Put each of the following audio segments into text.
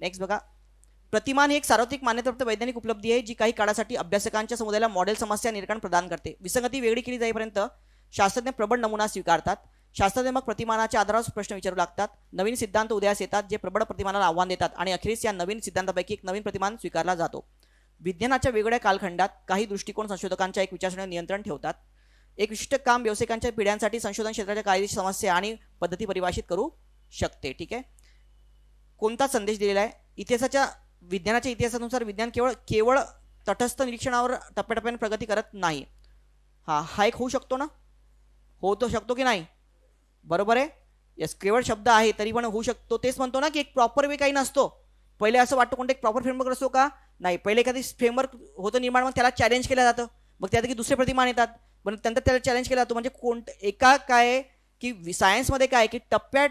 Next बघा, प्रतिमान ही एक सार्वत्रिक मान्यताप्राप्त वैज्ञानिक उपलब्धी आहे जी काही काळासाठी अभ्यासकांच्या समुदायाला मॉडेल समस्या निराकरण प्रदान करते. विसंगती वेगळी केली जाईपर्यंत शास्त्रज्ञ प्रबळ नमुना स्वीकारतात. शास्त्रज्ञ मग प्रतिमानाच्या आधारावर प्रश्न विचारू लागतात. नवीन सिद्धांत उदयास येतात जे प्रबळ प्रतिमानाला आव्हान देतात आणि अखेरीस या नवीन सिद्धांतापैकी एक नवीन प्रतिमान स्वीकारला जातो. विज्ञानाच्या वेगवेगळ्या कालखंडात काही दृष्टिकोन संशोधकांच्या एक विचारसरणीवर नियंत्रण ठेवतात. एक विशिष्ट काम व्यावसायिकांच्या पिढ्यांसाठी संशोधन क्षेत्राच्या कायदेशीर समस्या आणि पद्धती परिभाषित करू शकते. ठीक आहे. कोणता संदेश दिलेला आहे? इतिहासाच्या विज्ञानाच्या इतिहासानुसार विज्ञान केवळ तटस्थ निरीक्षणावर टप्प्याटप्प्याने प्रगती करत नाही. हा एक होऊ शकतो ना? होऊ शकतो की नाही? बरोबर आहे. यस, केवळ शब्द आहे तरी पण होऊ शकतो. तेच म्हणतो ना की एक प्रॉपर वे काही नसतो. पहिले असं वाटतं कोणतं एक प्रॉपर फ्रेमवर्क असतो का? नाही. पहिले एखादी फ्रेमवर्क होतं निर्माण, मग त्याला चॅलेंज केलं जातं, मग त्यापैकी दुसरे प्रतिमान येतात, पण नंतर त्याला चॅलेंज केला जातो. म्हणजे एका काय की सायन्समध्ये काय की टप्प्यात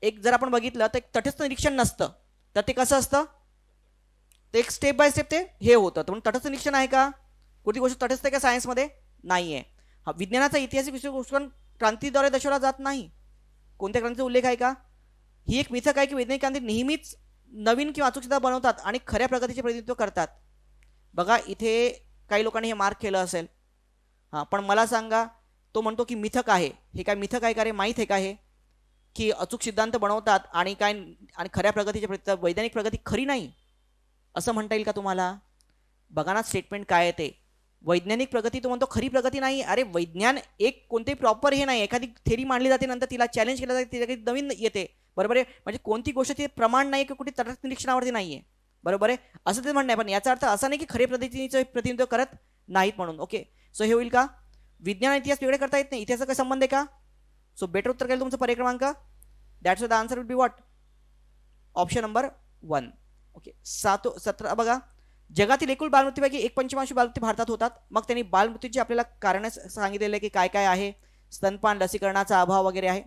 एक जर आपण बघितलं तर एक तटस्थ निरीक्षण नसतं. तर ते कसं असतं? ते एक स्टेप बाय स्टेप ते हे होतं. तर तटस्थ निरीक्षण आहे का? कोणती गोष्ट तटस्थ आहे का सायन्समध्ये? नाही आहे. हा विज्ञानाचा ऐतिहासिक विश्लेषण क्रांतीद्वारे दर्शवला जात नाही. कोणत्या क्रांतीचा उल्लेख आहे का? ही एक मिथक आहे की वैज्ञानिक क्रांती नेहमीच नवीन किंवा अचूक सिद्धांत बनवतात आणि खऱ्या प्रगतीचे प्रतिनिधित्व करतात. बघा इथे काही लोकांनी हे मार्क केलं असेल. पण मला सांगा, तो म्हणतो की मिथक आहे. हे काय मिथक आहे का रे? माहीत आहे का हे की अचूक सिद्धांत बनवतात आणि खऱ्या प्रगतीचे वैज्ञानिक प्रगती खरी नाही असं म्हणता येईल का तुम्हाला? बघा ना स्टेटमेंट काय आहे ते. वैज्ञानिक प्रगती तो म्हणतो खरी प्रगती नाही. अरे वैज्ञान एक कोणते प्रॉपर हे नाही. एखादी थेरी मांडली जाते, नंतर तिला चॅलेंज केलं जाते, ती नवीन येते. बरोबर आहे. म्हणजे कोणती गोष्ट ती प्रमाण नाही की कुठे तटस्थ निरीक्षणावरती नाही आहे. बरोबर आहे, असं ते म्हणणं आहे. पण याचा अर्थ असा नाही की खरे पद्धतीचं प्रतिनिधित्व करत नाहीत म्हणून. ओके, सो हे होईल का? विज्ञान इतिहास वेगळे करता येत नाही. इतिहासाचा काय संबंध आहे का? सो बेटर उत्तर काय तुमचं पर्याय क्रमांक? That's the answer will be what? Option number 1. Okay, 17 बघा. जगातील एकूण बालमृत्यूपैकी 1/5 बालमृत्यू भारतात होतात. मग त्यांनी बालमृत्यूची आपल्याला कारण सांगितलेलं आहे की काय काय आहे. स्तनपान, लसीकरणाचा अभाव वगैरे आहे.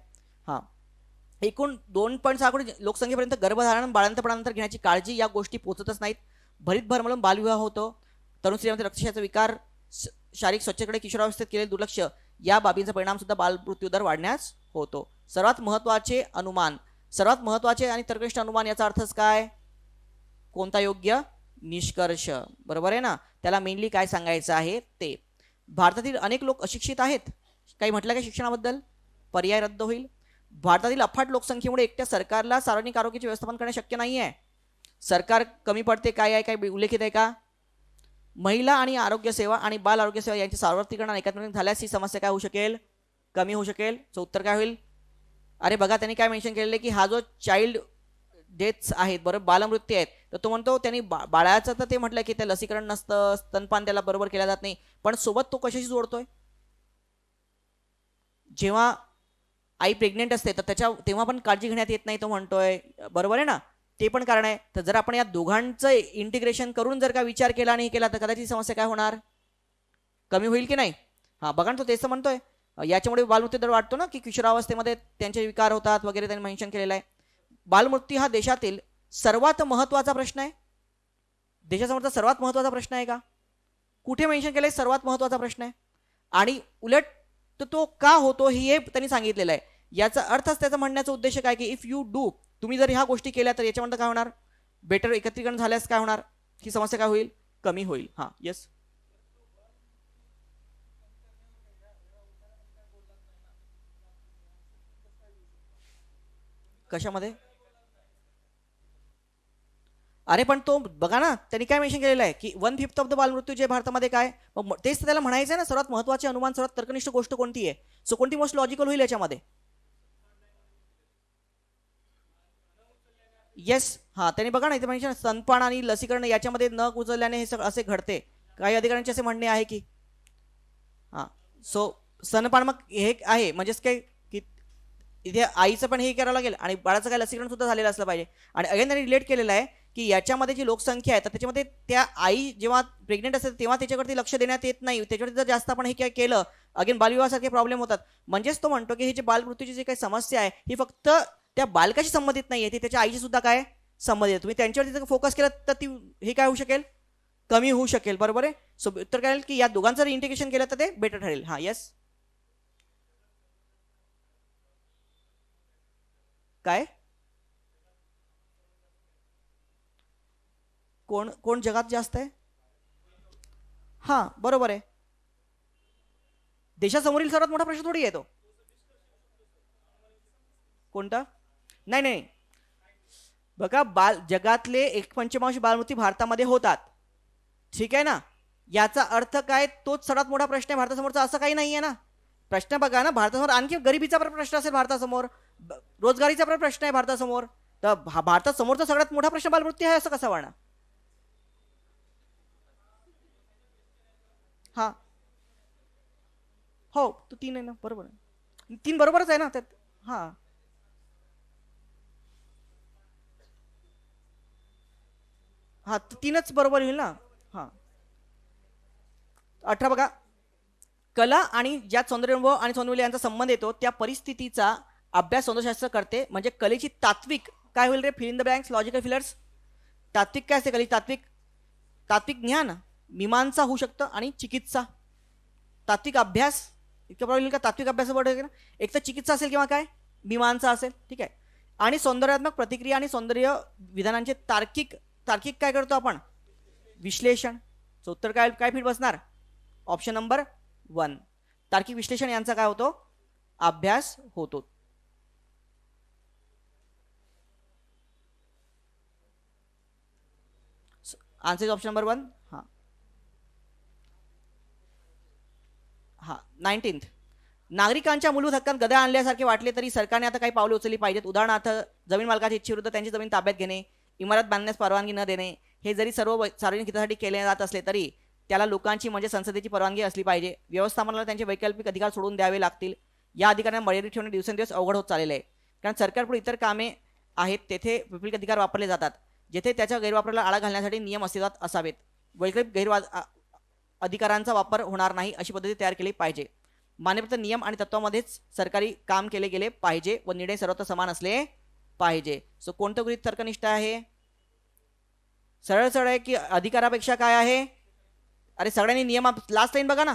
एकूण 2.6 कोटी लोकसंख्येपर्यंत गर्भधारण बाळंतपणानंतर घेण्याची काळजी या गोष्टी पोहोचतच नाहीत. भरीतभर म्हणून बालविवाह होतो. तरुण स्त्रियांमध्ये रक्तक्षयाचा विकार, शारीरिक स्वच्छतेकडे किशोरावस्थेत केलेले दुर्लक्ष या बाबींचा परिणाम सुद्धा बालमृत्यूदर वाढण्यास होतो. सर्वात महत्वाचे आणि तर्कनिष्ठ अनुमान याचा अर्थच काय? कोणता योग्य निष्कर्ष? बरोबर आहे ना. त्याला मेनली काय सांगायचं आहे ते. भारतातील अनेक लोक अशिक्षित आहेत. काही म्हटलं का शिक्षणाबद्दल? पर्याय रद्द होईल. भारतातील अफाट लोकसंख्येमुळे एकट्या सरकारला सार्वजनिक आरोग्याचे व्यवस्थापन करणे शक्य नाही आहे. सरकार कमी पडते. काय आहे, काय उल्लेखित आहे का? महिला आणि आरोग्य सेवा आणि बाल आरोग्य सेवा यांचे सार्वत्रिकरण आणि एकात्मिकरण झाल्यास ही समस्या काय होऊ शकेल? कमी होऊ शकेल. सो उत्तर काय होईल? अरे बघा, त्यांनी काय मेन्शन केलेलं आहे की हा जो चाइल्ड डेथ्स आहेत, बरोबर, बालमृत्यू आहेत, तर तो म्हणतो त्यांनी बाळाचं तर ते म्हटलं की ते लसीकरण नसतं, स्तनपान त्याला बरोबर केला जात नाही, पण सोबत तो कशाशी जोडतोय? जेव्हा आई प्रेग्नेंट असते तर तेव्हा पण काळजी घेण्यात येत नाही तो म्हणतोय. बरोबर आहे ना. ते पण कारण आहे. तर जर आपण या दोघांचं इंटिग्रेशन करून जर का विचार केला आणि केला तर कदाचित समस्या काय होणार? कमी होईल की नाही? बघा ना, तो तेच म्हणतोय. याच्यामुळे बालमृत्यू दर वाढतो ना की किशोरावस्थेमध्ये त्यांचे विकार होतात वगैरे, त्यांनी मेन्शन केलेलं आहे. बालमृत्यू हा देशातील सर्वात महत्त्वाचा प्रश्न आहे. देशासमोरचा सर्वात महत्त्वाचा प्रश्न आहे का? कुठे मेन्शन केलंय सर्वात महत्त्वाचा प्रश्न आहे? आणि उलट तो का होतो हे त्यांनी सांगितलेलं आहे. याचा अर्थच त्याचा म्हणण्याचा उद्देश काय की इफ यू डू, तुम्ही जर ह्या गोष्टी केल्या तर याच्यामध्ये काय होणार? बेटर एकत्रीकरण झाल्यास काय होणार? ही समस्या काय होईल? कमी होईल. येस. कशामध्ये? अरे पण तो बघा ना, त्यांनी काय मेन्शन केलेलं आहे की 1/5 ऑफ द बालमृत्यू जे भारतामध्ये काय, तेच त्याला म्हणायचं आहे ना सर्वात महत्त्वाचे अनुमान, सर्वात तर्कनिष्ठ गोष्ट कोणती आहे? सो कोणती मोस्ट लॉजिकल होईल याच्यामध्ये? येस. त्यांनी बघा ना इथे मेन्शन स्तनपान आणि लसीकरण याच्यामध्ये न उचलल्याने हे सगळं असे घडते. काही अधिकाऱ्यांचे असे म्हणणे आहे की सो स्तनपान मग हे आहे म्हणजेच काय की इथे आईचं पण हे करावं लागेल आणि बाळाचं काय लसीकरण सुद्धा झालेलं असलं पाहिजे. आणि अगेन त्यांनी रिलेट केलेलं आहे की याच्यामध्ये जी लोकसंख्या आहे तर त्याच्यामध्ये त्या आई जेव्हा प्रेग्नेंट असते तेव्हा त्याच्यावरती लक्ष देण्यात येत नाही. त्याच्यावरती जर जास्त आपण हे काय केलं, अगेन बालविवाहासारखे प्रॉब्लेम होतात. म्हणजेच तो म्हणतो की हे जे बालमृत्यूची जी काही समस्या आहे ही फक्त त्या बालकाशी संबंधित नाही आहे, ती त्याच्या आईशी सुद्धा काय संबंधित आहे. तुम्ही त्यांच्यावरती जर फोकस केलं तर ती हे काय होऊ शकेल? कमी होऊ शकेल. बरोबर आहे. सो उत्तर काय की या दोघांचं इंटिग्रेशन केलं तर ते बेटर ठरेल. येस. काय? कोण कोण जगात जास्त आहे? हां, बरोबर आहे. देशासमोरील सर्वात मोठा प्रश्न थोडी आहे तो. कोणता? नाही नाही. बघा, जगातले 1/पंचमांश बालमृत्यू भारतामध्ये होतात. ठीक आहे ना. याचा अर्थ काय? तोच सर्वात मोठा प्रश्न आहे भारतासमोरचा, असं काही नाहीये ना. प्रश्न बघा ना, भारतासमोर आणखी गरिबीचा प्रश्न असेल भारतासमोर, रोजगारीचा प्रश्न आहे भारतासमोर. तर भारतात समोरचा सगळ्यात मोठा प्रश्न बालमृत्यू आहे असं कसं वाटणार? हा, हो, तो 3 आहे ना, बरोबर आहे. 3 बरोबरच आहे ना त्यात. हा हा, 3च बरोबर येईल ना. हा, 18 बघा. कला आणि ज्या सौंदर्यानुभव आणि सौंदर्य यांचा संबंध येतो त्या परिस्थितीचा अभ्यास सौंदर्यशास्त्र करते. म्हणजे कलेची तात्विक काय होईल रे? Fill in the blanks, logical fillers. तात्विक काय असते? कलेची तात्विक तात्विक ज्ञान, मीमांसा होऊ शकतं आणि चिकित्सा. तात्विक अभ्यास इतकं प्रॉब्लेम का? तात्विक अभ्यास वर्ड ना. एक तर चिकित्सा असेल किंवा काय मीमांसा असेल. ठीक आहे. आणि सौंदर्यात्मक प्रतिक्रिया आणि सौंदर्य विधानांचे तार्किक तार्किक काय करतो आपण? विश्लेषण. उत्तर काय काय फिट बसणार? Option number 1. तार्किक विश्लेषण यांचा काय होतो? अभ्यास होतो. Answer option number 1. हा हा. 19th. नागरिकांच्या मूलभूत हक्कांत गदा आणल्यासारखे वाटले तरी सरकारने आता काही पावले उचलली पाहिजेत. उदाहरणार्थ, जमीन मालकाच्या इच्छेविरुद्ध त्यांची जमीन ताब्यात घेणे, इमारत बांधण्यास परवानगी न देणे, हे जरी सर्व सार्वजनिक हितासाठी केले जात असले तरी त्याला लोकांची म्हणजे संसदेची परवानगी असली पाहिजे. व्यवस्थापनाला त्यांचे वैकल्पिक अधिकार सोडून द्यावे लागतील. या अधिकारांना मर्यादित ठेवणे दिवसेंदिवस अवघड होत चाललेले आहे. कारण सरकारपुढे इतर कामे आहेत तेथे वैकल्पिक अधिकार वापरले जातात, जेथे त्याच्या गैरवापराला आळा घालण्यासाठी नियम अस्तित्वात असावेत. वैकल्पिक अधिकारांचा वापर होणार नाही अशी पद्धती तयार केली पाहिजे. मान्यप्रत नियम आणि तत्वामध्येच सरकारी काम केले गेले पाहिजे व निर्णय सर्वत्र समान असले पाहिजे. सो कोणतं गृहीत तर्कनिष्ठ आहे? सरळ सरळ आहे की अधिकारापेक्षा काय आहे? अरे सगळ्यांनी नियम, लास्ट लाईन बघा ना.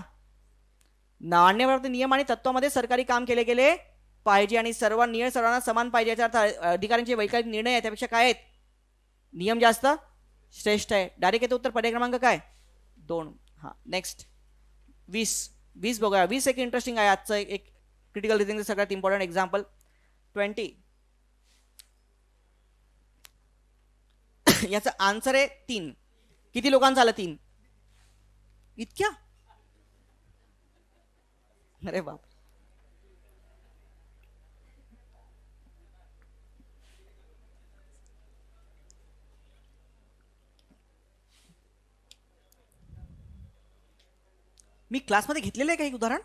नाण्यप्रत नियम आणि तत्वामध्ये सरकारी काम केले गेले पाहिजे आणि सर्वांना समान पाहिजे. याचा अर्थ अधिकाऱ्यांचे वैकल्पिक निर्णय आहे त्यापेक्षा काय आहेत? नियम जास्त श्रेष्ठ आहे. डायरेक्ट येतो उत्तर. पर्याय क्रमांक काय? 2. हा, नेक्स्ट 20 बघूया. 20 एक इंटरेस्टिंग आहे. आजचं एक क्रिटिकल रिझनिंगचं सगळ्यात इम्पॉर्टंट एक्झाम्पल. 20 याचा आन्सर आहे 3. किती लोकांचा आलं? 3. इतक्या? अरे बाप. मी क्लासमध्ये घेतलेलं आहे काही उदाहरण.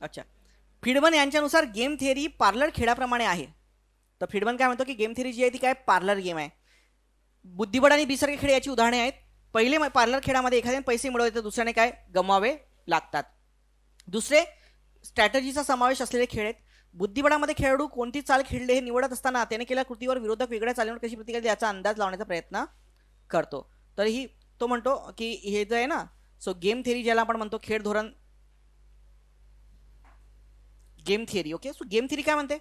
अच्छा. फ्रीडमन यांच्यानुसार गेम थिअरी पार्लर खेळाप्रमाणे आहे. तर फ्रीडमन काय म्हणतो की गेम थिअरी जी आहे ती काय पार्लर गेम आहे. बुद्धिबळ आणि बिसारखे खेळ याची उदाहरणे आहेत. पहिले पार्लर खेळामध्ये एखाद्याने पैसे मिळवले तर दुसऱ्याने काय गमवावे लागतात. दुसरे स्ट्रॅटजीचा समावेश असलेले खेळ आहेत. बुद्धिबळामध्ये खेळाडू कोणती चाल खेळले हे निवडत असताना त्याने केलेल्या कृतीवर विरोधक वेगळ्या चालीवर कशी प्रतिक्रिया याचा अंदाज लावण्याचा प्रयत्न करतो. तर ही तो म्हणतो की हे जे आहे ना, सो गेम थिअरी ज्याला आपण म्हणतो खेळ धोरण, game theory. Okay. So game theory काय म्हणते?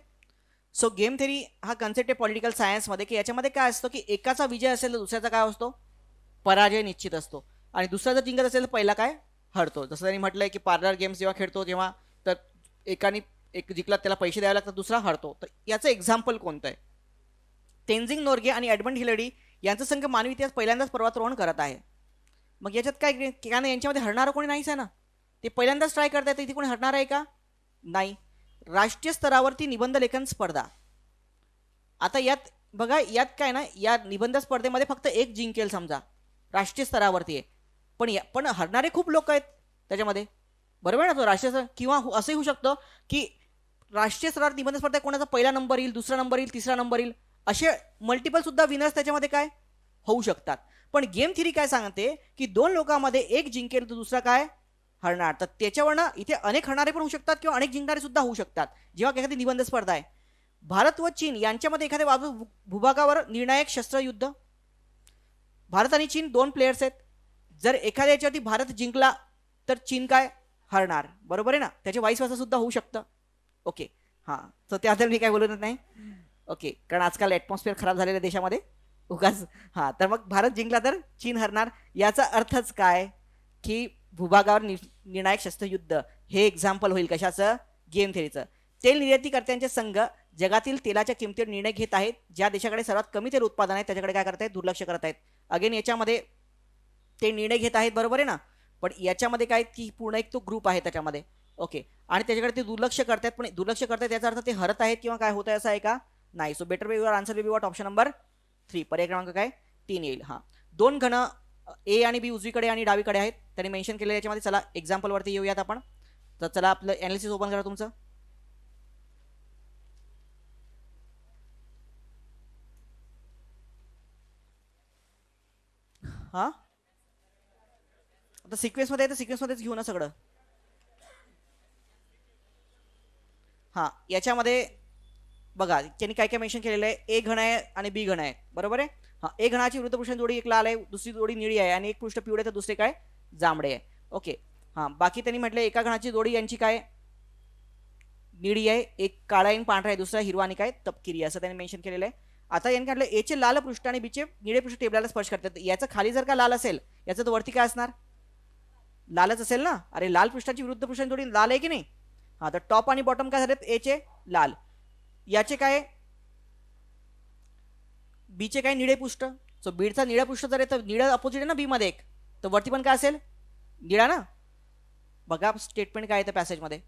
सो गेम थिअरी हा कन्सेप्ट आहे पॉलिटिकल सायन्समध्ये की याच्यामध्ये काय असतं की एकाचा विजय असेल तर दुसऱ्याचा काय असतो? पराजय निश्चित असतो. आणि दुसरा जर जिंकत असेल तर पहिला काय हरतो. जसं त्यांनी म्हटलंय की पार्लर गेम्स जेव्हा खेळतो तेव्हा तर एकाने एक जिंकला त्याला पैसे द्यावे लागतात, दुसरा हरतो. तर याचं एक्झाम्पल कोणतं आहे? तेन्झिंग नोर्गे आणि एडमंड हिलरी यांचा संघ मानवी इतिहास पहिल्यांदाच पर्वतारोहण करत आहे. मग याच्यात काय कारण यांच्यामध्ये हरणारं कोणी नाहीच आहे ना. ते पहिल्यांदाच ट्राय करतायत. इथे कोणी हरणार आहे का? नाही. राष्ट्रीय स्तरावरती निबंध लेखन स्पर्धा. आता यात बघा, यात काय ना, या निबंध स्पर्धेमध्ये फक्त एक जिंकेल समजा, राष्ट्रीय स्तरावरती आहे. पण हरणारे खूप लोक आहेत त्याच्यामध्ये, बरोबर ना. तो राष्ट्रीय किंवा असंही होऊ शकतं की राष्ट्रीय स्तरावर निबंध स्पर्धा कोणाचा पहिला नंबर येईल, दुसरा नंबर येईल, तिसरा नंबर येईल, असे मल्टिपल सुद्धा विनर्स त्याच्यामध्ये काय होऊ शकतात. पण गेम थिअरी काय सांगते की 2 लोकांमध्ये एक जिंकेल तर दुसरा काय हरणार. तर त्याच्यावरनं इथे अनेक हरणारे पण होऊ शकतात किंवा अनेक जिंकणारे सुद्धा होऊ शकतात जेव्हा एखादी निबंध स्पर्धा आहे. भारत व चीन यांच्यामध्ये एखाद्या बाजू भूभागावर निर्णायक शस्त्रयुद्ध. भारत आणि चीन 2 प्लेयर्स आहेत. जर एखाद्या याच्यावरती भारत जिंकला तर चीन काय हरणार, बरोबर आहे ना. त्याचे वाईस वर्सा सुद्धा होऊ शकतं. ओके. हां, तर त्याबद्दल मी काय बोलत नाही. ओके, कारण आजकाल ॲटमॉस्फिअर खराब झालेल्या देशामध्ये उगाच. हां, तर मग भारत जिंकला तर चीन हरणार. याचा अर्थच काय, की भूभागावर निर्णायक शस्त्रयुद्ध हे एक्झाम्पल होईल कशाचं, गेम थेअरीचं. तेल निर्यातीकर्त्यांचे संघ जगातील तेलाच्या किमतीवर निर्णय घेत आहेत. ज्या देशाकडे सर्वात कमी तेल उत्पादन आहे त्याच्याकडे काय करत आहेत, दुर्लक्ष करत आहेत. अगेन याच्यामध्ये ते निर्णय घेत आहेत, बरोबर आहे ना, पण याच्यामध्ये काय की पूर्ण एक तो ग्रुप आहे त्याच्यामध्ये. ओके, आणि त्याच्याकडे ते दुर्लक्ष करतात, पण दुर्लक्ष करतात याचा अर्थ ते हरत आहेत किंवा काय होत आहे असं आहे का, नाही. So better your answer will be what, option number 3, पर्याय क्रमांक काय 3 येईल. हां, दोन घन ए आणि बी उजवीकडे आणि डावीकडे आहेत त्यांनी मेन्शन केलेलं याच्यामध्ये. चला एक्झाम्पलवरती येऊयात आपण. तर चला आपलं एनालिसिस ओपन करा तुमचं. हां, आता सिक्वेन्समध्ये आहे तर सिक्वेन्समध्येच घेऊ ना सगळं. हां, याच्यामध्ये बघा त्यांनी काय काय मेन्शन केलेलं आहे. ए घन आहे आणि बी घन आहे, बरोबर आहे. हां, ए घनाची विरुद्ध पृष्ठ जोडी एक लाल आहे, दुसरी जोडी निळी आहे आणि एक पृष्ठ पिवळे तर दुसरे काय जांभळे आहे. ओके, हां, बाकी त्यांनी म्हटलं एका घनाची जोडी यांची काय निळी आहे, एक काळा आणि पांढरा आहे, दुसरा हिरवा आणि काय तपकिरी, असं त्यांनी मेन्शन केलेलं आहे. आता यांनी म्हटलं एचे लाल पृष्ठ आणि बीचे निळे पृष्ठ टेबलाला स्पर्श करतात. याचं खाली जर का लाल असेल याचं तर वरती काय असणार, लालच असेल ना. अरे लाल पृष्ठाची विरुद्ध पृष्ठाची जोडी लाल आहे की नाही. हां, तर टॉप आणि बॉटम काय झालेत, एचे लाल, याचे काय बीचे काय निळे पृष्ठ. सो बीडचा निळा पृष्ठ जर आहे तर निळा अपोजिट आहे ना बी मध्ये एक, तर वरती पण काय असेल निळा ना. बघा स्टेटमेंट काय येतं पॅसेजमध्ये.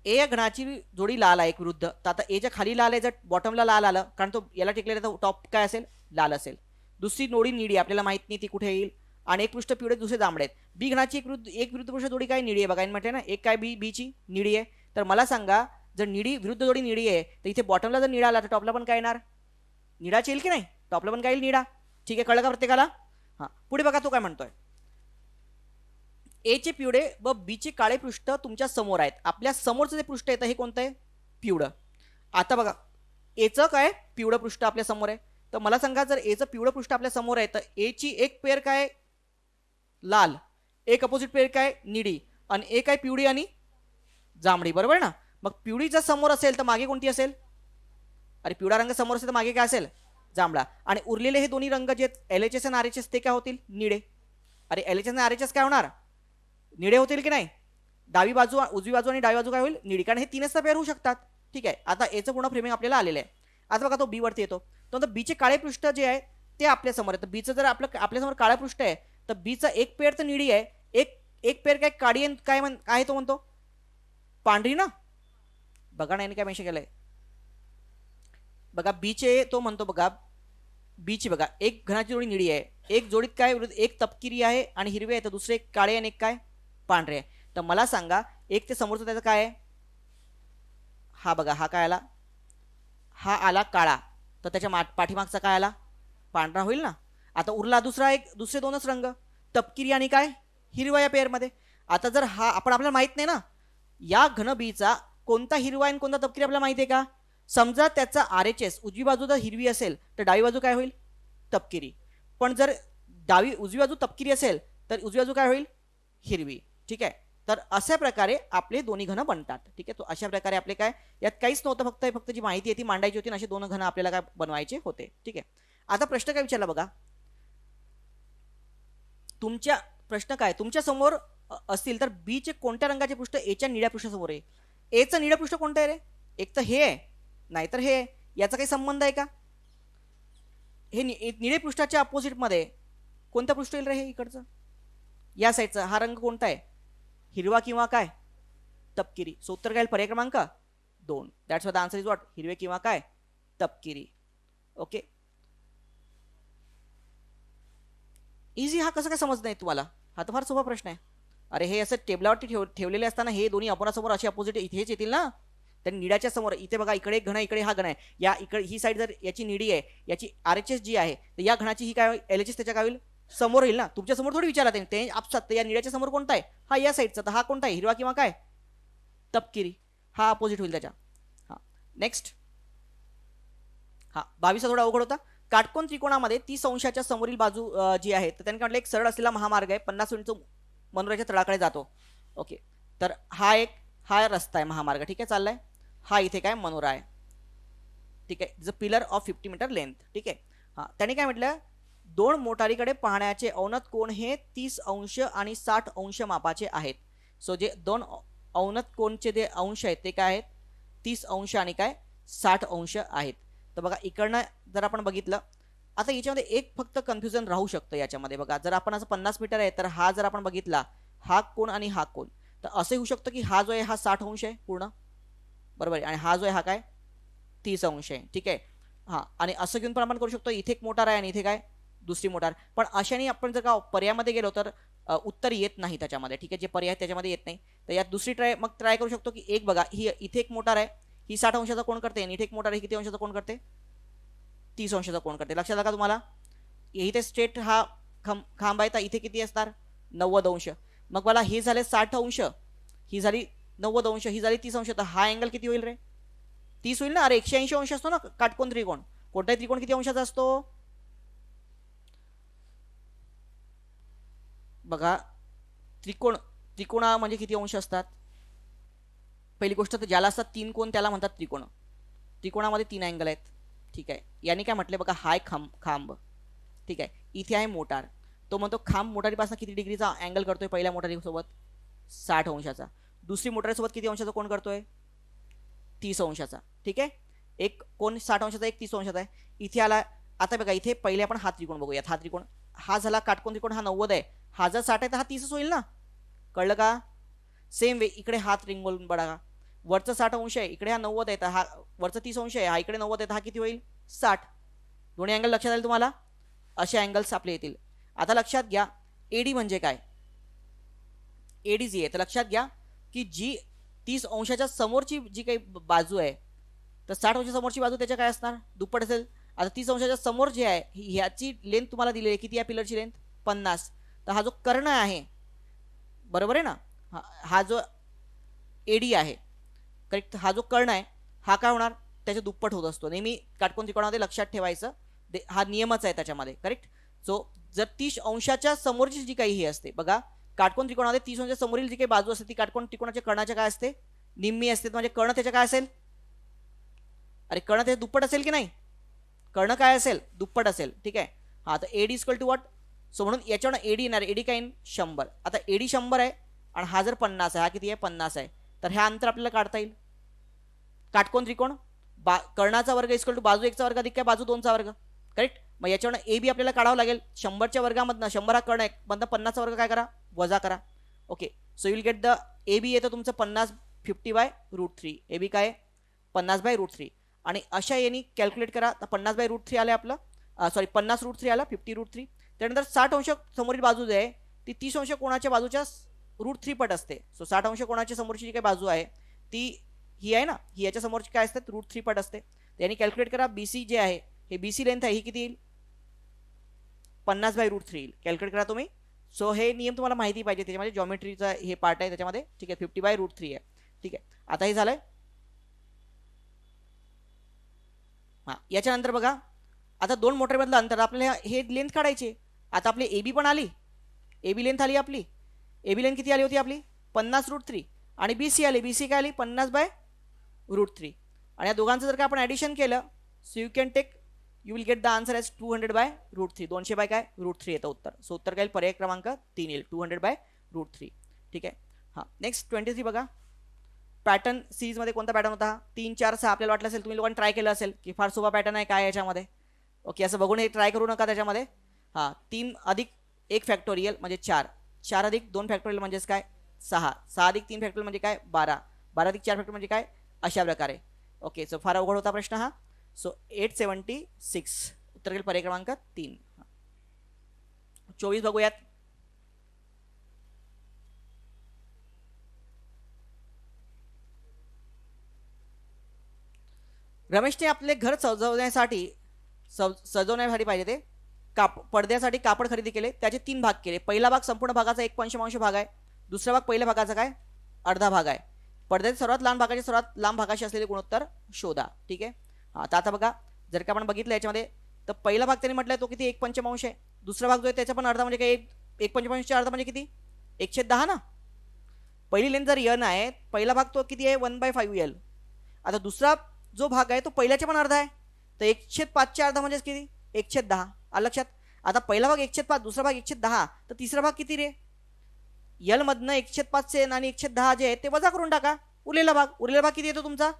ए या घनाची जोडी लाल आहे एक विरुद्ध, तर आता एच्या खाली लाल आहे, जर बॉटमला लाल आलं कारण तो याला टेकलेला तर टॉप काय असेल लाल असेल. दुसरी जोडी निळी आपल्याला माहित नाही ती कुठे येईल, आणि एक पृष्ठ पिवळे दुसरे जांभळे आहेत. बी घनाची एक विरुद्ध पृष्ठ जोडी काय निळी आहे बघा म्हटलं ना, एक काय बीची निळी आहे. तर मला सांगा जर निळी विरुद्ध जोडी निळी आहे तर इथे बॉटमला जर निळा आला तर टॉपला पण काय येणार निळाच येईल की नाही, टॉपला पण काय येईल निळा. ठीक आहे, कळलं का प्रत्येकाला. हां, पुढे बघा तो काय म्हणतोय. ए चे पिवळे व बी चे काळे पृष्ठ तुमच्या समोर आहेत. आपल्या समोरचं जे पृष्ठ येतं हे कोणतं आहे, पिवळं. आता बघा एचं काय पिवळं पृष्ठ आपल्या समोर आहे, तर मला सांगा जर एचं पिवळं पृष्ठ आपल्या समोर आहे तर एची एक पेअर काय लाल, एक अपोजिट पेअर काय निळी, आणि एक काय पिवळी आणि जांभळी, बरोबर ना. मग पिवळी जर समोर असेल तर मागे कोणती असेल, अरे पिवळा रंग समोर असेल तर मागे काय असेल जांभळा, आणि उरलेले हे दोन्ही रंग जे LHS आणि RHS ते काय होतील निळे. अरे LHS आणि RHS काय होणार निळे होतील की नाही. डावी बाजू उजवी बाजू आणि डावी बाजू काय होईल निळी, कारण हे तीनच तर पेअर होऊ शकतात. ठीक आहे, आता एचं पूर्ण फ्रेमिंग आपल्याला आलेलं आहे. आता बघा तो बी वरती येतो, तो बीचे काळे पृष्ठ जे आहे ते आपल्या समोर आहे. तर बीचं जर आपल्यासमोर काळं पृष्ठ आहे तर बीचा एक पेअर तर निळी आहे, एक पेअर काय काळी काय तो म्हणतो पांढरी ना. बघा ना याने काय मेन्शन केलंय बघा बीचे, तो म्हणतो बघा बीची बघा एक घनाची जोडी निळी आहे, एक जोडीत काय एक तपकिरी आहे आणि हिरवे आहे, तर दुसरे एक काळे आणि एक काय पांढरे आहे. तर मला सांगा एक ते समोरचं त्याचं काय आहे, हा बघा हा काय आला, हा आला काळा, तर त्याच्या पाठीमागचा काय आला पांढरा होईल ना. आता उरला दुसरे दोनच रंग तपकिरी आणि काय हिरवा या पेअरमध्ये. आता जर हा आपल्याला माहित नाही ना या घन बीचा कोणता हिरवा आणि कोणता तपकिरी आपल्याला माहिती आहे का. समजा त्याचा RHS उजवी बाजू जर हिरवी असेल तर डावी बाजू काय होईल तपकिरी, पण जर उजवी बाजू तपकिरी असेल तर उजवी बाजू काय होईल हिरवी. ठीक आहे, तर अशा प्रकारे आपले दोन्ही घन बनतात. ठीक आहे, तो अशा प्रकारे आपले काय यात काहीच नव्हतं, फक्त जी माहिती आहे ती मांडायची होती, असे दोन घन आपल्याला काय बनवायचे होते. ठीक आहे, आता प्रश्न काय विचारला बघा, प्रश्न काय तुमच्या समोर असतील तर बी चे कोणत्या रंगाचे पृष्ठ एच्या निळ्या पृष्ठासमोर आहे. एचं निळं पृष्ठ कोणतं आहे रे, एक तर हे आहे नाहीतर हे, याचा काही संबंध आहे का. हे निळे पृष्ठाच्या अपोजिट मध्ये कोणतं पृष्ठ येईल रे, हे इकडचं या साईडचा हा रंग कोणता आहे हिरवा किंवा काय तपकिरी. सो उत्तर काय पर्याय क्रमांक 2. That's why the answer is what हिरवे किंवा काय तपकिरी. Okay, easy. हा कसं काय समजत नाही तुम्हाला, हा तर फार सोपा प्रश्न आहे. अरे हे असं टेबलावरती ठेवलेले असताना हे दोन्ही अपोरासमोर असे अपोजिट इथेच येतील ना. तर निळ्याच्या समोर इथे बघा इकडे एक घन आहे, इकडे हा घन आहे, या इकडे ही साईड जर याची निळी आहे याची RHS जी आहे तर या घनाची ही काय LHS त्याच्या काय होईल समोर येईल ना. तुमच्या समोर थोडी विचारत आहे ते आपसात, या निळ्याच्या समोर कोणता आहे हा या साईडचा, तर हा कोणता आहे हिरवा किंवा काय तपकिरी, हा अपोजिट होईल त्याच्या. हा नेक्स्ट, हा 22 थोडा अवघड होता. काटकोन त्रिकोणामध्ये 30 अंशाच्या समोरील बाजू जी आहे तर त्यांनी म्हटलं एक सरळ असलेला महामार्ग आहे 50 उंच मनोऱ्याच्या तळाकडे जातो. ओके, तर हा रस्ता आहे महामार्ग. ठीक आहे चाललाय, हा इथे काय मनोरा आहे, ठीक आहे, is a pillar of 50 metre length, ठीक आहे. हा त्याने काय म्हटलं, दोन मोटारीकडे पाहण्याचे अवनत कोण हे 30 अंश आणि 60 अंश मापाचे आहेत. सो जे दोन अवनत कोणचे जे अंश आहेत ते काय आहेत, 30 अंश आणि काय 60 अंश आहेत. तर बघा इकडनं जर आपण बघितलं, आता याच्यामध्ये एक फक्त कन्फ्युजन राहू शकतं याच्यामध्ये. बघा जर आपण असं 50 मीटर आहे तर हा जर आपण बघितला हा कोण आणि हा कोण, तर असं होऊ शकतं की हा जो आहे हा 60 अंश आहे पूर्ण, बरोबर आहे, आणि हा जो आहे हा काय 30 अंश आहे, ठीक आहे. हां, आणि असं घेऊन पण आपण करू शकतो, इथे एक मोटार आहे आणि इथे काय दुसरी मोटार. पण अशाने आपण जर का पर्यायामध्ये गेलो तर उत्तर येत नाही त्याच्यामध्ये, ठीक आहे, जे पर्याय त्याच्यामध्ये येत नाही. तर यात दुसरी ट्राय करू शकतो की एक बघा, ही इथे एक मोटार आहे, ही 60 अंशाचा कोण करते, आणि इथे एक मोटार आहे, किती अंशाचा कोण करते, 30 अंशाचा कोण करते. लक्षात आलं का तुम्हाला. इथे स्ट्रेट हा खांब आहे, तर इथे किती असणार 90 अंश. मग मला हे झाले 60 अंश, ही झाली 90 अंश, ही झाली 30 अंश, तर हा अँगल किती होईल रे, 30 होईल ना. अरे 180 अंश असतो ना काटकोन त्रिकोण. कोणताही त्रिकोण किती अंशाचा असतो बघा, त्रिकोणा म्हणजे किती अंश असतात. पहिली गोष्ट तर ज्याला असतात 3 कोण त्याला म्हणतात त्रिकोण. त्रिकोणामध्ये 3 अँगल आहेत, ठीक आहे. याने काय म्हटले बघा, हाय खांब, ठीक आहे, इथे आहे मोटार. तो म्हणतो खांब मोटारीपासून किती डिग्रीचा अँगल करतोय, पहिल्या मोटारीसोबत 60 अंशाचा, दुसरी मोटारीसोबत किती अंशाचा कोण करतोय 30 अंशाचा, ठीक आहे. एक कोण 60 अंशाचा, एक 30 अंशाचा आहे. इथे आला, आता बघा इथे पहिले आपण हा त्रिकोण बघूयात. हा त्रिकोण हा झाला काटकोन त्रिकोण, हा 90 आहे, हा जर 60 आहे तर हा 30च होईल ना. कळलं का. सेम वे इकडे हा त्रिकोण बघा, वरचं 60 अंश आहे, इकडे हा 90 आहे, तर हा वरचं 30 अंश आहे, हा इकडे 90 आहे, तर हा किती होईल 60. दोन्ही अँगल लक्षात आले तुम्हाला, असे अँगल्स आपले येतील. आता लक्षात घ्या एडी म्हणजे काय, एडी जी आहे तर लक्षात घ्या की जी 30 अंशाच्या समोरची जी काही बाजू आहे, तर 60 अंश समोरची बाजू त्याच्या काय असणार दुप्पट असेल. आता 30 अंशाच्या समोर जे आहे ह्याची लेंथ तुम्हाला दिली आहे, किती या पिलरची लेंथ 50. तर हा जो कर्ण आहे, बरोबर आहे ना, हा जो एडी आहे करेक्ट, हा जो कर्ण आहे हा काय होणार त्याच्या दुप्पट होत असतो नेहमी काटकोन त्रिकोणामध्ये, लक्षात ठेवायचं, हा नियमच आहे त्याच्यामध्ये, करेक्ट. सो जर 30 अंशाच्या समोरची जी काही ही असते बघा, काटकोन त्रिकोणामध्ये 30 अंशाच्या समोरील जी काही बाजू असते ती काटकोन त्रिकोणाच्या कर्णाच्या काय असते निम्मी असते, म्हणजे कर्ण त्याच्या काय असेल, अरे कर्ण त्याच्या दुप्पट असेल की नाही, कर्ण काय असेल दुप्पट असेल, ठीक आहे. हा तर AD equal to what, so म्हणून याच्यावर एडी येणार, एडी काय 100. आता एडी 100 आहे आणि हा जर 50 आहे, हा किती आहे 50 आहे, तर हे अंतर आपल्याला काढता येईल. काटकोन त्रिकोण कर्णाचा वर्ग इक्वल टू बाजू 1चा वर्ग अधिक काय बाजू 2चा वर्ग, करेक्ट. मग याच्यावर ए बी आपल्याला काढावं लागेल 100च्या वर्गामधनं, 100 हा कर्ण आहे, मधनं 50चा वर्ग काय करा वजा करा. Okay, so you will get the A B येतं तुमचं 50/50/√3, ए बी काय 50/√3. आणि अशा यांनी कॅल्क्युलेट करा, तर 50/√3 आलं आपलं, सॉरी 50√3 आलं 50√3. त्यानंतर 60 अंश समोरील बाजू जी आहे ती 30 अंश कोणाच्या बाजूच्या √3 पट असते. सो 60 अंश कोणाच्या समोरची जी काही बाजू आहे ती ही आहे ना, ही याच्या समोरची काय असते √3 पट असते. त्यांनी कॅल्क्युलेट करा, बीसी जे आहे हे बीसी लेंथ आहे ही किती येईल 50/√3 येईल. कॅल्क्युलेट करा तुम्ही. सो हे नियम तुम्हाला माहिती पाहिजे, त्याच्यामध्ये जॉमेट्रीचा हे पार्ट आहे त्याच्यामध्ये, ठीक आहे. 50/√3 आहे, ठीक आहे. आता हे झालंय. हां, याच्यानंतर बघा, आता दोन मोटरमधलं अंतर आपल्याला हे लेंथ काढायची. आता आपली ए बी पण आली, ए बी लेंथ आली आपली, ए बी लेंथ किती आली होती आपली 50√3, आणि बी सी आली, बी सी काय आली 50/√3. आणि या दोघांचं जर का आपण ॲडिशन केलं, so you can take, you will get the answer as 200/√3, 200/√3 येतं उत्तर. सो उत्तर काय पर्याय क्रमांक 3 येईल 200/√3, ठीक आहे. हां, नेक्स्ट 23 बघा, पॅटर्न सीरीजमध्ये कोणता पॅटर्न होता 3 4 6 आपल्याला वाटलं असेल, तुम्ही लोकांनी ट्राय केलं असेल की फार सोपा पॅटर्न आहे काय याच्यामध्ये. ओके, असं बघून हे ट्राय करू नका त्याच्यामध्ये. हां, 3 अधिक 1 फॅक्टोरियल म्हणजे 4, 4 अधिक 2 फॅक्टोरियल म्हणजेच काय 6, 6 अधिक 3 फॅक्टोरियल म्हणजे काय 12, 12 अधिक 4 फॅक्टोरियल म्हणजे काय, अशा प्रकारे. ओके, सो फार अवघड होता प्रश्न हा. सो 876 उत्तर येईल पर्याय क्रमांक 3. 24 बघूयात. रमेशने आपले घर सजवण्यासाठी पाहिजे ते पडद्यासाठी कापड खरेदी केले, त्याचे 3 भाग केले. पहिला भाग संपूर्ण भागाचा 1/5 भाग आहे, दुसरा भाग पहिल्या भागाचा काय अर्धा भाग आहे. पडद्याच्या सर्वात लहान भागाचे सर्वात लांब भागाशी असलेले गुणोत्तर शोधा, ठीक आहे. हां, तर आता बघा, जर का आपण बघितलं याच्यामध्ये, तर पहिला भाग त्यांनी म्हटलं तो किती 1/5 आहे, दुसरा भाग जो आहे त्याचा पण अर्धा म्हणजे काय 1/5 अर्धा म्हणजे किती 1/10 ना. पहिली लेंथ जर n आहे, पहिला भाग तो किती आहे 1/5 l. आता दुसरा जो भाग आहे तो पहिल्याच्या पण अर्धा आहे, तर 1/5 अर्धा म्हणजे किती 1/10. आलं लक्षात. आता पहिला भाग 1/5, दुसरा भाग 1/10, तर तिसरा भाग किती रे? यल मधनं 1/5 आणि 1/10 जे आहे ते वजा करून टाका. उरलेला भाग किती येतो तुमचा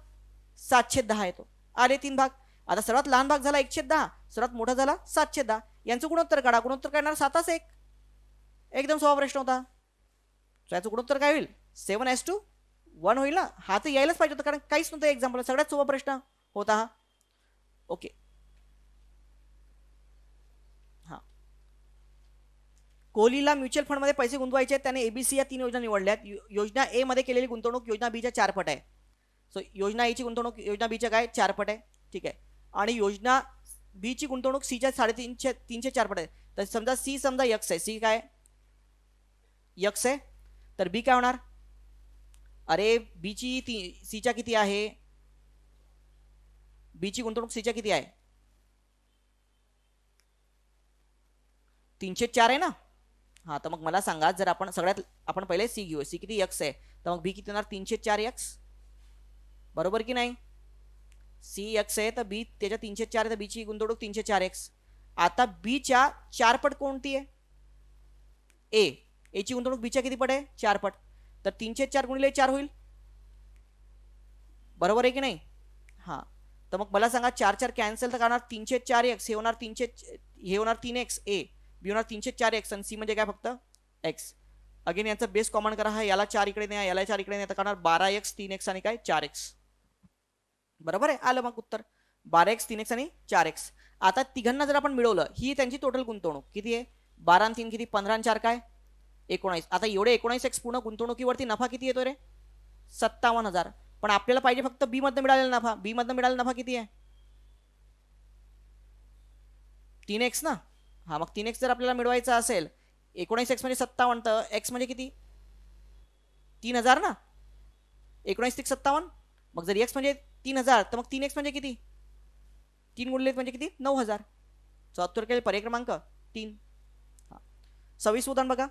7/10 येतो. आले 3 भाग. आता सर्वात लहान भाग झाला 1/10, सर्वात मोठा झाला 7/10. यांचं गुणोत्तर काढा. गुणोत्तर काढणार 7:1. एकदम सोपा प्रश्न होता. याचं गुणोत्तर काय होईल 7:1 होईल ना. हा तर यायलाच पाहिजे होतं कारण काहीच नव्हतं एक्झाम्पल. सगळ्यात सोपा प्रश्न होता हा. ओके. हा, कोहलीला म्युच्युअल फंडमध्ये पैसे गुंतवायचे आहेत. त्याने एबीसी या 3 योजना निवडल्यात. योजना ए मध्ये केलेली गुंतवणूक योजना बीच्या 4 पट आहे. सो योजना ए ची गुंतवणूक योजना बीच्या काय 4 पट आहे. ठीक आहे. आणि योजना बी ची गुंतवणूक सीच्या 3.5 4 पट आहे. तर समजा सी समजा यक्स आहे. सी काय यक्स आहे, तर बी काय होणार? अरे बीची सीच्या किती आहे? बीची गुंतवणूक सीच्या किती आहे? 304 आहे ना. हा, तर मग मला सांगा, जर आपण आपण पहिले सी घेऊ. सी किती यक्स आहे, तर मग बी किती होणार 304 यक्स. बरोबर की नाही? सी यक्स आहे तर बी त्याच्या 304 आहे, तर बीची गुंतवणूक 304 एक्स. आता बीच्या 4 पट कोणती आहे? ए ची गुंतवणूक बीच्या किती पट आहे 4 पट. तर 304 गुणिले 4 होईल. बरोबर आहे की नाही? हा, तर मग मला सांगा 4 कॅन्सल, तर करणार 304 एक्स. हे होणार 3x ए, बी होणार 304 एक्स आणि सी म्हणजे काय फक्त एक्स. अगेन यांचा बेस कॉमन करा. हा याला 4 इकडे नाही, याला 4 इकडे नाही, तर करणार 12x 3x आणि काय 4x. बरोबर आहे. आलं मग उत्तर 12x 3x आणि 4x. आता तिघांना जर आपण मिळवलं, ही त्यांची टोटल गुंतवणूक किती आहे? 12 आणि 3 किती 15 आणि 4 काय 19. आता एवढे 19x पूर्ण गुंतवणुकीवरती नफा किती येतो रे 57,000. पण आपल्याला पाहिजे फक्त बी मधनं मिळालेला नफा. बी मधनं मिळालेला नफा किती आहे 3x ना. हा, मग 3x जर आपल्याला मिळवायचा असेल, 19x म्हणजे 57, तर x म्हणजे किती 3000 ना. 19 57. मग जर x म्हणजे 3000, तर मग 3x म्हणजे किती 3 गुणिले म्हणजे किती 9000. 74 केले पर्याय क्रमांक 3. 26 उदाहरण बघा.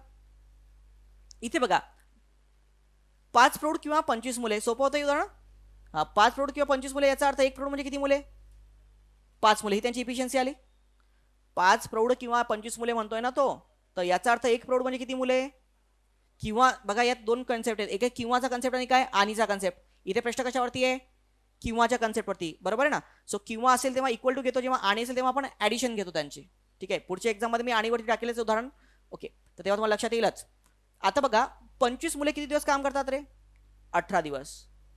इथे बघा 5 प्रौढ किंवा 25 मुले. सोपं होतं उदाहरण. हा, 5 प्रौढ किंवा 25 मुले, याचा अर्थ 1 प्रौढ म्हणजे किती मुले 5 मुले. ही त्यांची इफिशियन्सी आली. 5 प्रौढ किंवा 25 मुले म्हणतोय ना तो, तर याचा अर्थ 1 प्रौढ म्हणजे किती मुले. किंवा बघा यात 2 कन्सेप्ट आहेत. एक आहे किंवाचा कन्सेप्ट आणि काय आणीचा कन्सेप्ट. इथे प्रश्न कशावरती आहे किंवाच्या कन्सेप्टवरती. बरोबर आहे ना. सो किंवा असेल तेव्हा इक्वल टू घेतो, जेव्हा आणि असेल तेव्हा आपण ऍडिशन घेतो त्यांची. ठीक आहे. पुढच्या एक्झाममध्ये मी आणीवरती टाकलेलं उदाहरण. ओके, तर तेव्हा तुम्हाला लक्षात येईलच. आता बघा 25 मुले किती दिवस काम करतात रे 18 दिवस.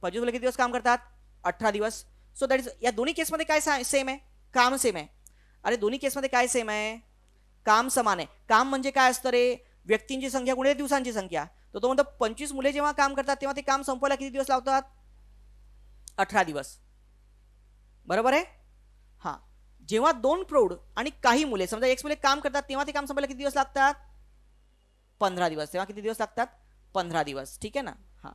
25 मुले किती दिवस काम करतात 18 दिवस. सो दॅट इज, या दोन्ही केसमध्ये काय सेम आहे काम सेम आहे. अरे दोन्ही केसमध्ये काय सेम आहे काम समान आहे. काम म्हणजे काय असतं रे व्यक्तींची संख्या गुणिले दिवसांची संख्या. तर तो म्हणतो 25 मुले जेव्हा काम करतात तेव्हा ते काम संपवायला किती दिवस लावतात 18 दिवस. बरोबर आहे. हा, जेव्हा 2 प्रौढ आणि काही मुले समजा x मुले काम करतात तेव्हा ते काम संपवायला किती दिवस लागतात 15 दिवस. तेव्हा किती दिवस लागतात 15 दिवस. ठीक आहे ना. हा,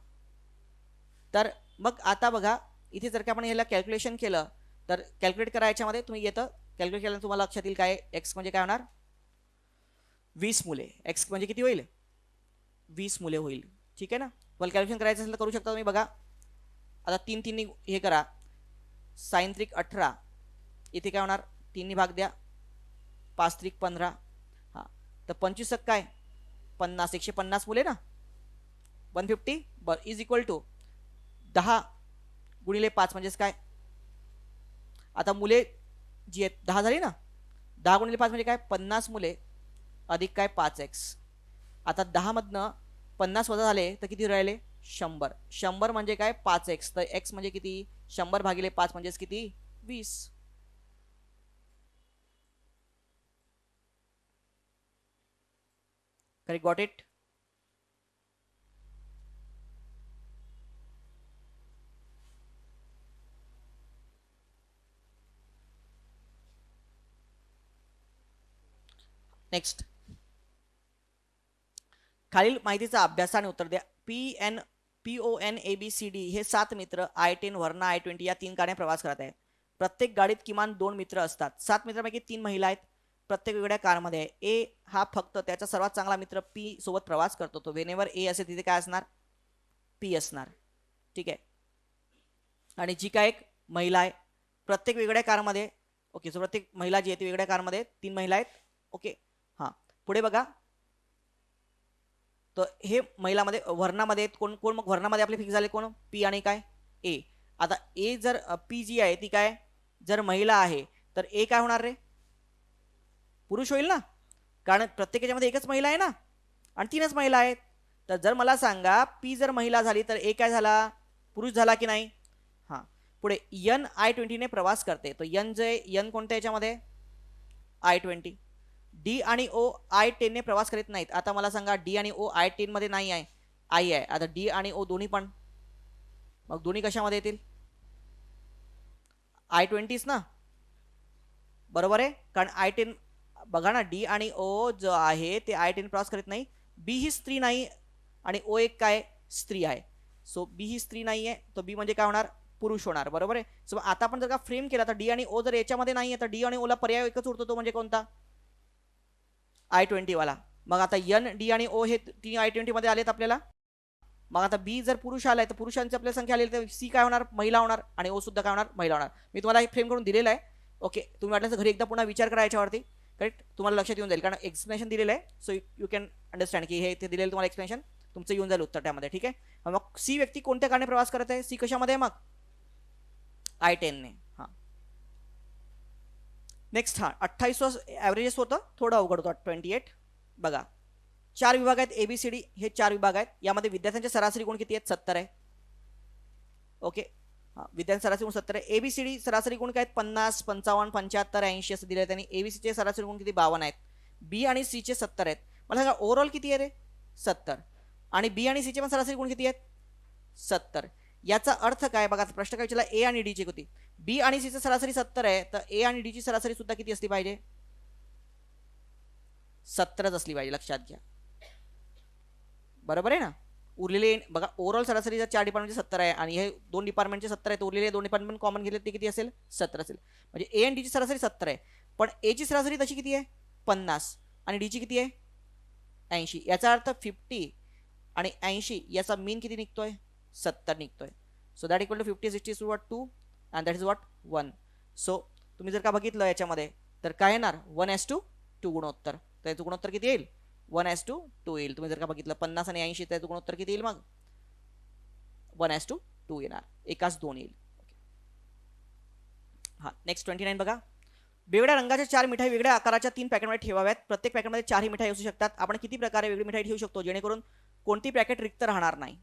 तर मग आता बघा इथे जर का आपण याला कॅल्क्युलेशन केलं, तर कॅल्क्युलेट करायच्यामध्ये तुम्ही येतं कॅल्क्युलेट केल्यानंतर तुम्हाला लक्षात येईल काय x म्हणजे काय होणार 20 मुले. x म्हणजे किती होईल 20 मुले होईल. ठीक आहे ना. तुम्हाला कॅल्क्युलेशन करायचं असेल तर करू शकता तुम्ही. बघा आता 3 3 हे करा, साइन त्रिक 18. इथे काय होणार 3 भाग द्या, 5 त्रिक 15. हा, तर 25 काय 50, 150 मुले ना 150 बरं इज इक्वल टू 10 गुणिले 5 म्हणजेच काय. आता मुले जी आहेत 10 झाली ना. 10 गुणिले 5 म्हणजे काय 50 मुले अधिक काय 5x. आता 10 मधनं 50 वजा झाले तर किती राहिले 100. 100 म्हणजे काय 5x. तर x म्हणजे किती 100 भागिले 5 म्हणजेच किती 20. Correct, got it. नेक्स्ट, खालील माहितीचा अभ्यासाने उत्तर द्या. PON ABCD हे 7 मित्र I-10 व्हर्ना I-20 या 3 गाड्या प्रवास करत आहेत. प्रत्येक गाडीत किमान 2 मित्र असतात. 7 मित्रांपैकी 3 महिला आहेत. प्रत्येक वेगळ्या कारमध्ये आहे. ए हा फक्त त्याचा सर्वात चांगला मित्र पी सोबत प्रवास करतो. तो वेनेवर ए असेल तिथे काय असणार पी असणार. ठीक आहे. आणि जी काय एक महिला आहे, प्रत्येक वेगळ्या कारमध्ये. ओके, सो प्रत्येक महिला जी आहे ती वेगळ्या कारमध्ये, 3 महिला आहेत. ओके, हां, पुढे बघा. तर हे महिलामध्ये वर्णामध्ये आहेत. कोण कोण मग वर्णामध्ये आपले फिक्स झाले, कोण? पी आणि काय ए. आता ए जर पी जी आहे ती काय जर महिला आहे तर ए काय होणार रे? पुरुष होईल ना, कारण प्रत्येकाच्यामध्ये एकच महिला आहे ना आणि 3च महिला आहेत. तर जर मला सांगा पी जर महिला झाली तर ए काय झाला? पुरुष झाला की नाही? हां, पुढे यन I-20 ने प्रवास करते. तो यन जे यन कोणत्या याच्यामध्ये? I-20. डी आणि ओ I-10 ने प्रवास करीत नाहीत. आता मला सांगा डी आणि ओ I-10 मध्ये नाही आहे, आई आहे. आता डी आणि ओ दोन्ही पण, मग दोन्ही कशामध्ये येतील? I-20 ना, बरोबर आहे. कारण I-10 बघा ना, डी आणि ओ जो आहे ते I-10 प्रवास करीत नाही. बी ही स्त्री नाही आणि ओ एक काय स्त्री आहे. सो बी ही स्त्री नाही आहे, तर बी म्हणजे काय होणार? पुरुष होणार, बरोबर आहे. सो आता आपण जर का फ्रेम केला तर डी आणि ओ जर याच्यामध्ये नाही आहे तर डी आणि ओला पर्याय एकच उरतो, तो म्हणजे कोणता? I-20 वाला. मग आता यन डी आणि ओ हे 3 I-20 मध्ये आलेत आपल्याला. मग आता बी जर पुरुष आलाय तर पुरुषांची आपल्याला संख्या आलेली, तर सी काय होणार? महिला होणार. आणि ओ सुद्धा काय होणार? महिला होणार. मी तुम्हाला हे फ्रेम करून दिलेलं आहे. ओके, तुम्ही वाटलं तर घरी एकदा पुन्हा विचार करा याच्यावरती, करेक्ट? तुम्हाला लक्षात येऊन जाईल, कारण एक्सप्लेनेशन दिलेलं आहे. सो यू कॅन अंडरस्टँड की हे इथे दिलेलं तुम्हाला एक्सप्लेनेशन तुमचं येऊन जाईल उत्तर त्यामध्ये, ठीक आहे. मग सी व्यक्ती कोणत्या कारणे प्रवास करत आहे? सी कशामध्ये आहे मग? I-10 ने. हां, नेक्स्ट. हां, 28 ॲव्हरेजेस होतं, थोडं अवघड होतं. 28 बघा, 4 विभाग आहेत, ABCD हे 4 विभाग आहेत. यामध्ये विद्यार्थ्यांचे सरासरी गुण किती आहेत? 70 आहे. ओके, हां, विद्यार्थी सरासरी गुण 70 आहे. ABCD सरासरी गुण काय आहेत? 50, 55, 75, 80 असं दिले आहेत. आणि ABCचे सरासरी गुण किती? 52 आहेत. बी आणि सीचे 70 आहेत. मला सांगा ओव्हरऑल किती आहे रे? 70. आणि बी आणि सीचे पण सरासरी गुण किती आहेत? 70. याचा अर्थ काय बघा, प्रश्न काय विचारला? ए आणि डी ची होती. बी आणि सीची सरासरी 70 आहे, तर ए आणि डी ची सरासरी सुद्धा किती असली पाहिजे? 70च असली पाहिजे, लक्षात घ्या, बरोबर आहे ना. उरलेले बघा, ओव्हरऑल सरासरी जर 4 डिपार्टमेंटचे 70 आहे आणि हे 2 डिपार्टमेंटचे 70 आहे, तर उरलेले 2 डिपार्टमेंट कॉमन घेतले ते किती असेल? 70 असेल. म्हणजे ए आणि डी ची सरासरी 70 आहे, पण ए ची सरासरी तशी किती आहे? 50 आणि डी ची किती आहे? 80. याचा अर्थ 50 आणि 80 याचा मीन किती निघतोय? 70 निघतोय. So that equal to 50 60 is what 2 and that is what 1. So तुम्ही जर का बघितलं याच्यामध्ये तर काय येणार? 1:2 गुणोत्तर. तर याचं गुणोत्तर किती येईल? 1:2 येईल. तुम्ही जर का बघितलं 50 आणि 80 त्याचं गुणोत्तर किती येईल? मग 1:2 येणार, एकाच 2 येईल. हां, नेक्स्ट 29 बघा. वेगळ्या रंगाच्या 4 मिठाई वेगळ्या आकाराच्या 3 पॅकेटमध्ये ठेवाव्यात. प्रत्येक पॅकेटमध्ये 4 ही मिठाई असू शकतात. आपण किती प्रकारे वेगळी मिठाई ठेवू शकतो जेणेकरून कोणती पॅकेट रिक्त राहणार नाही?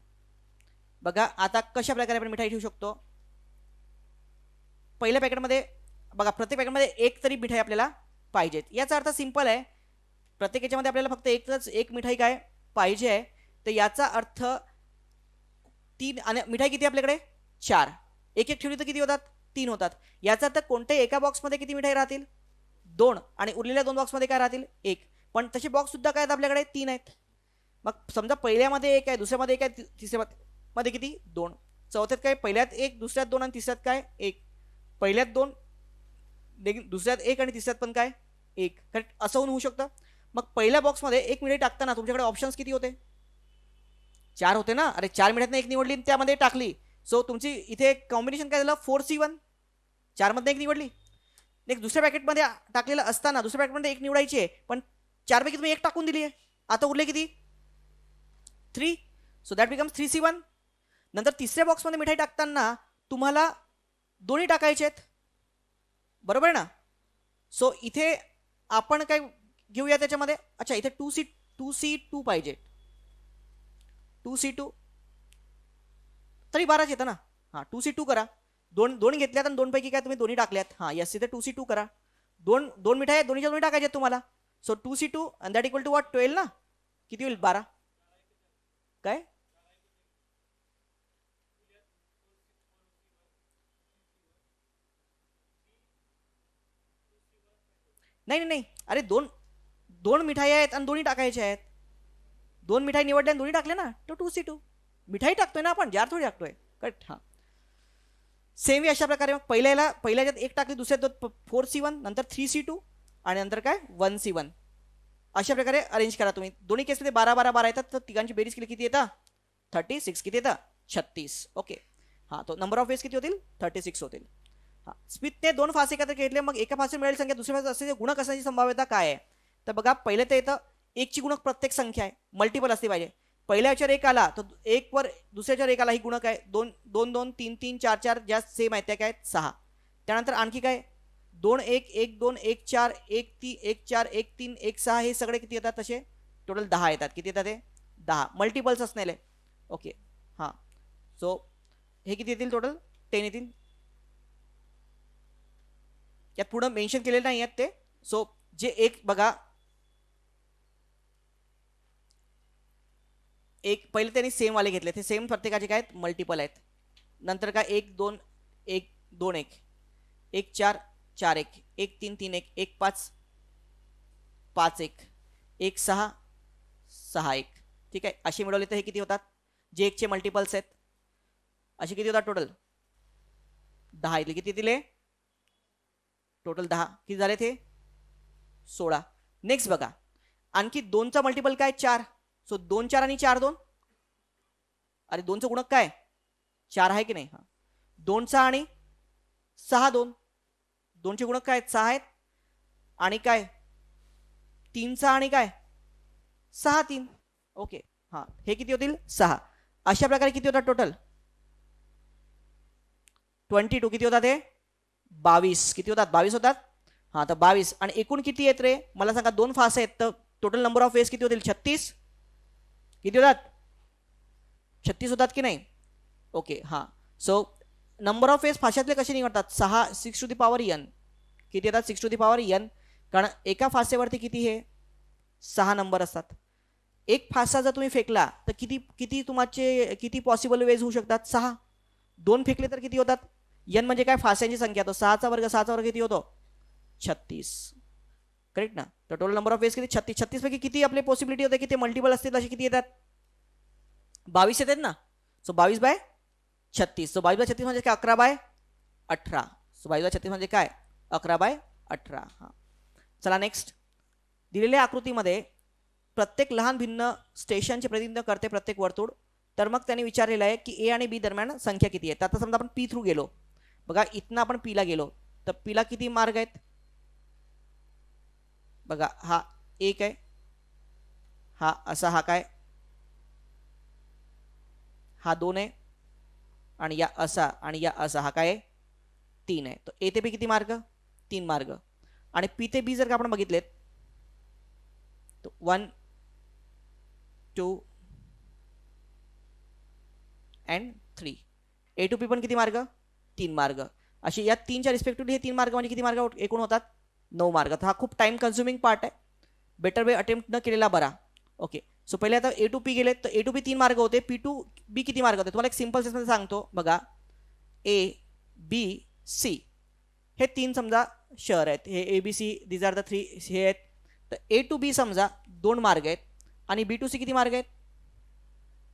बघा, आता कशा प्रकारे आपण मिठाई ठेवू शकतो? पहिल्या पॅकेटमध्ये बघा, प्रत्येक पॅकेटमध्ये एक तरी मिठाई आपल्याला पाहिजेत. याचा अर्थ सिंपल आहे, प्रत्येक याच्यामध्ये आपल्याला फक्त एक मिठाई काय पाहिजे आहे. तर याचा अर्थ 3 आणि मिठाई किती आपल्याकडे? 4. एक एक ठेवली तर किती होतात? 3 होतात. याचा अर्थ कोणत्याही एका बॉक्समध्ये किती मिठाई राहतील? 2. आणि उरलेल्या 2 बॉक्समध्ये काय राहतील? 1. पण तसे बॉक्स सुद्धा काय आहेत आपल्याकडे? 3 आहेत. मग समजा पहिल्यामध्ये 1 आहे, दुसऱ्यामध्ये 1 आहे, तिसऱ्यामध्ये किती? 2. चौथ्यात काय? पहिल्यात 1, दुसऱ्यात 2 आणि तिसऱ्यात काय? 1. पहिल्यात 2, दुसऱ्यात 1 आणि तिसऱ्यात पण काय? 1. करेक्ट, असं होऊ शकतं. मग पहिल्या बॉक्समध्ये 1 मिठाई टाकताना तुमच्याकडे ऑप्शन्स किती होते? 4 होते ना. अरे 4 मिठाईतनं 1 निवडली त्यामध्ये टाकली. सो तुमची इथे कॉम्बिनेशन काय झालं? 4C1. 4 मधनं 1 निवडली. नेक्स्ट दुसऱ्या पॅकेटमध्ये टाकलेलं असताना दुसऱ्या पॅकेटमध्ये 1 निवडायची आहे, पण 4 पैकी तुम्ही 1 टाकून दिली आहे. आता उरले किती? 3. So that becomes 3C1. नंतर तिसऱ्या बॉक्समध्ये मिठाई टाकताना तुम्हाला दोन्ही टाकायचे आहेत, बरोबर ना. सो इथे आपण काय घेऊया त्याच्यामध्ये? अच्छा, इथे 2C2 पाहिजे. 2C2 तरी 12च येतं ना. हां, 2C2 करा. दोन घेतल्यात आणि 2 पैकी काय तुम्ही दोन्ही टाकल्यात. हां, यस, इथे 2C2 करा. दोन मिठाई आहेत, दोन्हीच्या दोन्ही टाकायचे तुम्हाला. So 2C2 and that equal to what? 12 ना. किती होईल? 12. काय? नाही नाही नाही, अरे दोन मिठाई आहेत आणि दोन्ही टाकायचे आहेत. 2 मिठाई निवडल्या आणि दोन्ही टाकल्या ना, तो 2C2. मिठाई टाकतोय ना आपण, जार थोडी टाकतोय. करेक्ट. हां, सेम अशा प्रकारे मग पहिल्याच्यात 1 टाकली, दुसऱ्यात 4C1, नंतर 3C2 आणि नंतर काय? 1C1. अशा प्रकारे अरेंज करा तुम्ही. दोन्ही केसमध्ये 12 12 12 येतात, तर तिघांची बेरीज केली किती येतं? 36. किती येतं? 36. ओके, हां, तो नंबर ऑफ वेज किती होतील 36 होतील. हां, स्मिथने 2 फासे एकत्र घेतले, मग एका फासे मिळालेली संख्या दुसऱ्या फासे असलेले गुणक असण्याची संभाव्यता काय आहे? तर बघा पहिले तर येतं 1 ची गुणक प्रत्येक संख्या आहे, मल्टिपल असली पाहिजे. पहिल्या याच्यावर 1 आला तर 1 वर दुसऱ्या याच्यावर 1 आला, ही गुणक आहे. 2 2 2 3 3 4 4 ज्या सेम आहेत त्या काय 6. त्यानंतर आणखी काय 2 1 1 2 1 4 1 3 1 4 1 3 1 6 हे सगळे किती येतात तसे टोटल 10 येतात. किती येतात ते 10 मल्टिपल्स असलेले. ओके हां, सो हे किती येतील टोटल 10 येतील. यात पुढे मेन्शन केलेले नाही आहेत ते. सो जे एक बघा एक पहिले त्यांनी सेम वाले घेतले, ते सेम प्रत्येकाचे काय आहेत मल्टिपल आहेत. नंतर काय 1 2 1 2 1 1 4 4 1 1 3 3 1 1 5 5 1 1 6 6 1. ठीक आहे, असे मिळवले तर हे किती होतात जे 1 चे मल्टिपल्स आहेत असे किती होतात टोटल 10 येतील. किती दिले टोटल 10 किती झाले ते 16. नेक्स्ट बघा आणखी 2चा मल्टिपल काय 4. सो 2 4 आणि 4 2. अरे 2चं गुणक काय 4 आहे की नाही. हा 2चा आणि 6 2. 2चे गुणक काय 6 आहेत आणि काय 3चा आणि काय 6 3. ओके हां, हे किती होतील 6. अशा प्रकारे किती होतात टोटल 22. किती होतात हे 22. किती होतात 22 होतात. हां, तर 22 आणि एकूण किती येत रे मला सांगा. 2 फास आहेत तर टोटल नंबर ऑफ वेज किती होतील 36. किती होतात 36 होतात की नाही. ओके हां, सो नंबर ऑफ वेज फाशातले कसे निवडतात 6 टू दी पॉवर n. किती येतात 6 टू दी पॉवर n, कारण एका फासेवरती किती हे 6 नंबर असतात. एक फासा जर तुम्ही फेकला तर किती किती तुमचे किती पॉसिबल वेज होऊ शकतात 6. 2 फेकले तर किती होतात n म्हणजे काय फास्यांची संख्या. तो 6चा वर्ग किती होतो 36. करेक्ट ना. तर टोटल नंबर ऑफ वेज किती 36. 36 पैकी किती आपले पॉसिबिलिटी होते की ते मल्टिपल असतील असे किती येतात 22 येतात ना. सो 22/36. सो 22/36 म्हणजे काय 11/18. सो 22/36 म्हणजे काय 11/18. हां, चला नेक्स्ट. दिलेल्या आकृतीमध्ये प्रत्येक लहान भिन्न स्टेशनचे प्रतिनिधित्व करते प्रत्येक वर्तुळ. तर मग त्यांनी विचारलेलं आहे की ए आणि बी दरम्यान संख्या किती आहे. तर आता समजा आपण पी थ्रू गेलो. बघा इथनं आपण पीला गेलो तर पीला किती मार्ग आहेत बघा. हा 1 आहे, हा असा हा काय हा 2 आहे आणि या असा आणि या असा हा काय 3 आहे. तर ए ते बी किती मार्ग 3 मार्ग. आणि पी ते बी जर का आपण बघितलेत तर 1 2 अँड 3. ए टू पी पण किती मार्ग 3 मार्ग. असे या 3च्या रिस्पेक्टिव्हली हे 3 मार्ग म्हणजे किती मार्ग एकूण होतात 9 मार्ग. तर हा खूप टाइम कन्झ्युमिंग पार्ट आहे. बेटर वे अटेम्प्ट न केलेला बरा. ओके, सो पहिले आता ए टू पी गेले तर ए टू बी 3 मार्ग होते. पी टू बी किती मार्ग होते तुम्हाला एक सिंपल सेन्समध्ये सांगतो बघा. ए बी सी हे 3 समजा शहर आहेत. हे A B C these are the 3 हे आहेत. तर ए टू बी समजा 2 मार्ग आहेत आणि बी टू सी किती मार्ग आहेत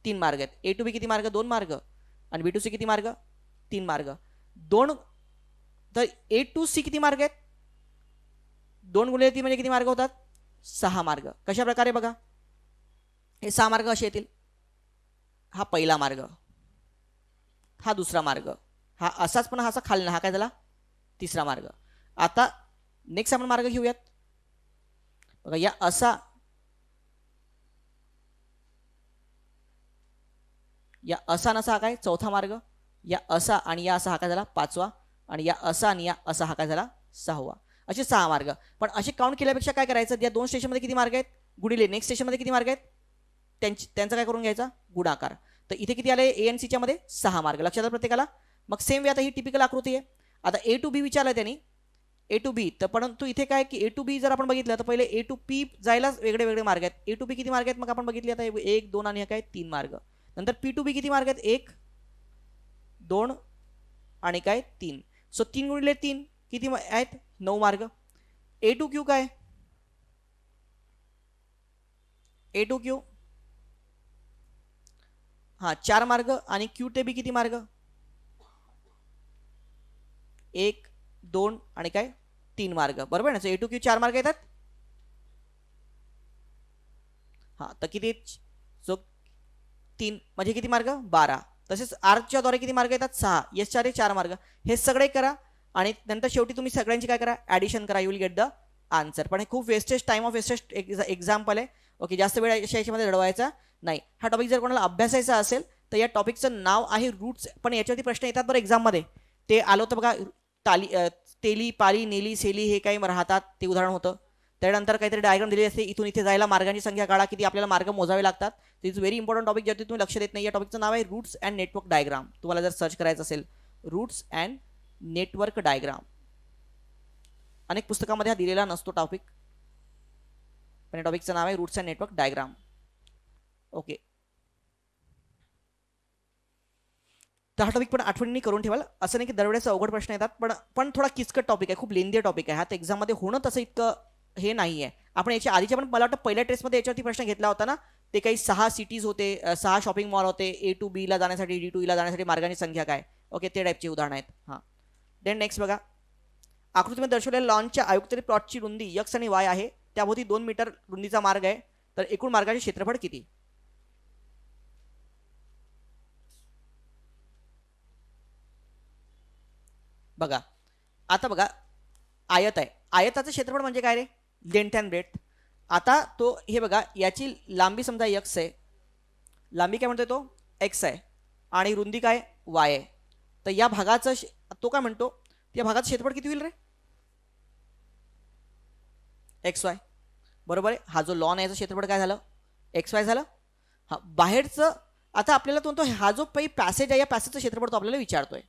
3 मार्ग आहेत. ए टू बी किती मार्ग 2 मार्ग आणि बी टू सी किती मार्ग 3 मार्ग. 2 तर ए टू सी किती मार्ग आहेत 2 गुणिले 3 म्हणजे किती मार्ग होतात 6 मार्ग. कशा प्रकारे बघा हे 6 मार्ग असे येतील. हा पहिला मार्ग, हा दुसरा मार्ग, हा असाच पण हा असा खालना हा काय झाला तिसरा मार्ग. आता नेक्स्ट आपण मार्ग घेऊयात बघा. या असा या असा नसा हा काय चौथा मार्ग, या असा आणि या असा हा काय झाला 5वा आणि या असा आणि या असा हा काय झाला 6वा. असे 6 मार्ग. पण असे काउंट केल्यापेक्षा काय करायचं या 2 स्टेशनमध्ये किती मार्ग आहेत गुणिले नेक्स्ट स्टेशनमध्ये किती मार्ग आहेत त्यांचा काय करून घ्यायचा गुणाकार. तर इथे किती आले ए एन सीच्या मध्ये 6 मार्ग. लक्षात आलं प्रत्येकाला. मग सेम वे आता ही टिपिकल आकृती आहे. आता ए टू बी विचारलं त्यांनी ए टू बी. तर परंतु इथे काय की ए टू बी जर आपण बघितलं तर पहिले ए टू पी जायलाच वेगळे वेगळे मार्ग आहेत. ए टू बी किती मार्ग आहेत मग आपण बघितले आता 1 2 आणि काय 3 मार्ग. नंतर पी टू बी किती मार्ग आहेत 1 2 आणि काय 3. सो 3 गुणिले 3 किती आहेत 9 मार्ग. ए टू क्यू काय ए टू क्यू हा 4 मार्ग आणि क्यू ते बी किती मार्ग 1 2 आणि काय 3 मार्ग. बरोबर ना. ए टू क्यू 4 मार्ग येतात. हा तर किती सो 3 म्हणजे किती मार्ग 12. तसेच आरच्या द्वारे किती मार्ग येतात 6, एसच्या 4 मार्ग. हे सगळे करा आणि नंतर शेवटी तुम्ही सगळ्यांची काय करा ॲडिशन करा, you will get the answer. पण हे खूप wastage time of wastage example आहे. ओके, जास्त वेळ याच्यामध्ये लढवायचा नाही. हा टॉपिक जर कोणाला अभ्यासायचा असेल तर या टॉपिकचं नाव आहे रूट्स. पण याच्यावरती प्रश्न येतात बरं एक्झाममध्ये. ते आलं होतं बघा, तेली पाली नेली सेली हे काही राहतात ते उदाहरण होतं. त्यानंतर काहीतरी डायग्राम दिली असते, इथून इथे जायला मार्गांची संख्या काढा, किती आपल्याला मार्ग मोजावे लागतात. इज व्हेरी इम्पॉर्टंट टॉपिक ज्यावरती तुम्ही लक्ष देत नाही. या टॉपिकचं नाव आहे रूट्स अँड नेटवर्क डायग्राम. तुम्हाला जर सर्च करायचं असेल रूट्स अँड नेटवर्क डायग्राम. अनेक पुस्तकामध्ये हा दिलेला नसतो टॉपिक, पण या टॉपिकचं नाव आहे routes and network diagram. Okay, तर हा टॉपिक पण आठवणीने करून ठेवाल. असं नाही की दरवेळेस अवघड प्रश्न येतात, पण थोडा किचकट टॉपिक आहे, खूप लेंदी टॉपिक आहे. हा तर एक्झाममध्ये होणं तसं इतकं हे नाही आहे. आपण याच्या आधीच्या पण मला वाटतं पहिल्या टेस्टमध्ये याच्यावरती प्रश्न घेतला होता ना. ते काही 6 सिटीज होते, 6 शॉपिंग मॉल होते, ए टू बीला जाण्यासाठी डी टू ईला जाण्यासाठी मार्गांची संख्या काय. ओके, ते टाईपची उदाहरणं आहेत. हां, देन नेक्स्ट बघा, आकृतीमध्ये दर्शवलेल्या लॉनच्या आयुक्तरी प्लॉटची रुंदी x आणि y आहे. त्याभोवती 2 मीटर रुंदीचा मार्ग आहे. तर एकूण मार्गाचे क्षेत्रफळ किती. बघा आता बघा, आयत आहे. आयताचं क्षेत्रफळ म्हणजे काय रे, लेंथ अँड ब्रेथ. आता तो हे बघा, याची लांबी समजा x आहे, लांबी काय म्हणतोय तो x आहे, आणि रुंदी काय y आहे. तर या भागाचं तो काय म्हणतो, या भागाचं क्षेत्रफळ किती होईल रे, XY. बरोबर आहे. हा जो लॉन आहे याचं क्षेत्रफळ काय झालं, XY झालं. हा बाहेरचं, आता आपल्याला तो म्हणतो हा जो काही पॅसेज आहे या पॅसेजचं क्षेत्रफळ तो आपल्याला विचारतोय.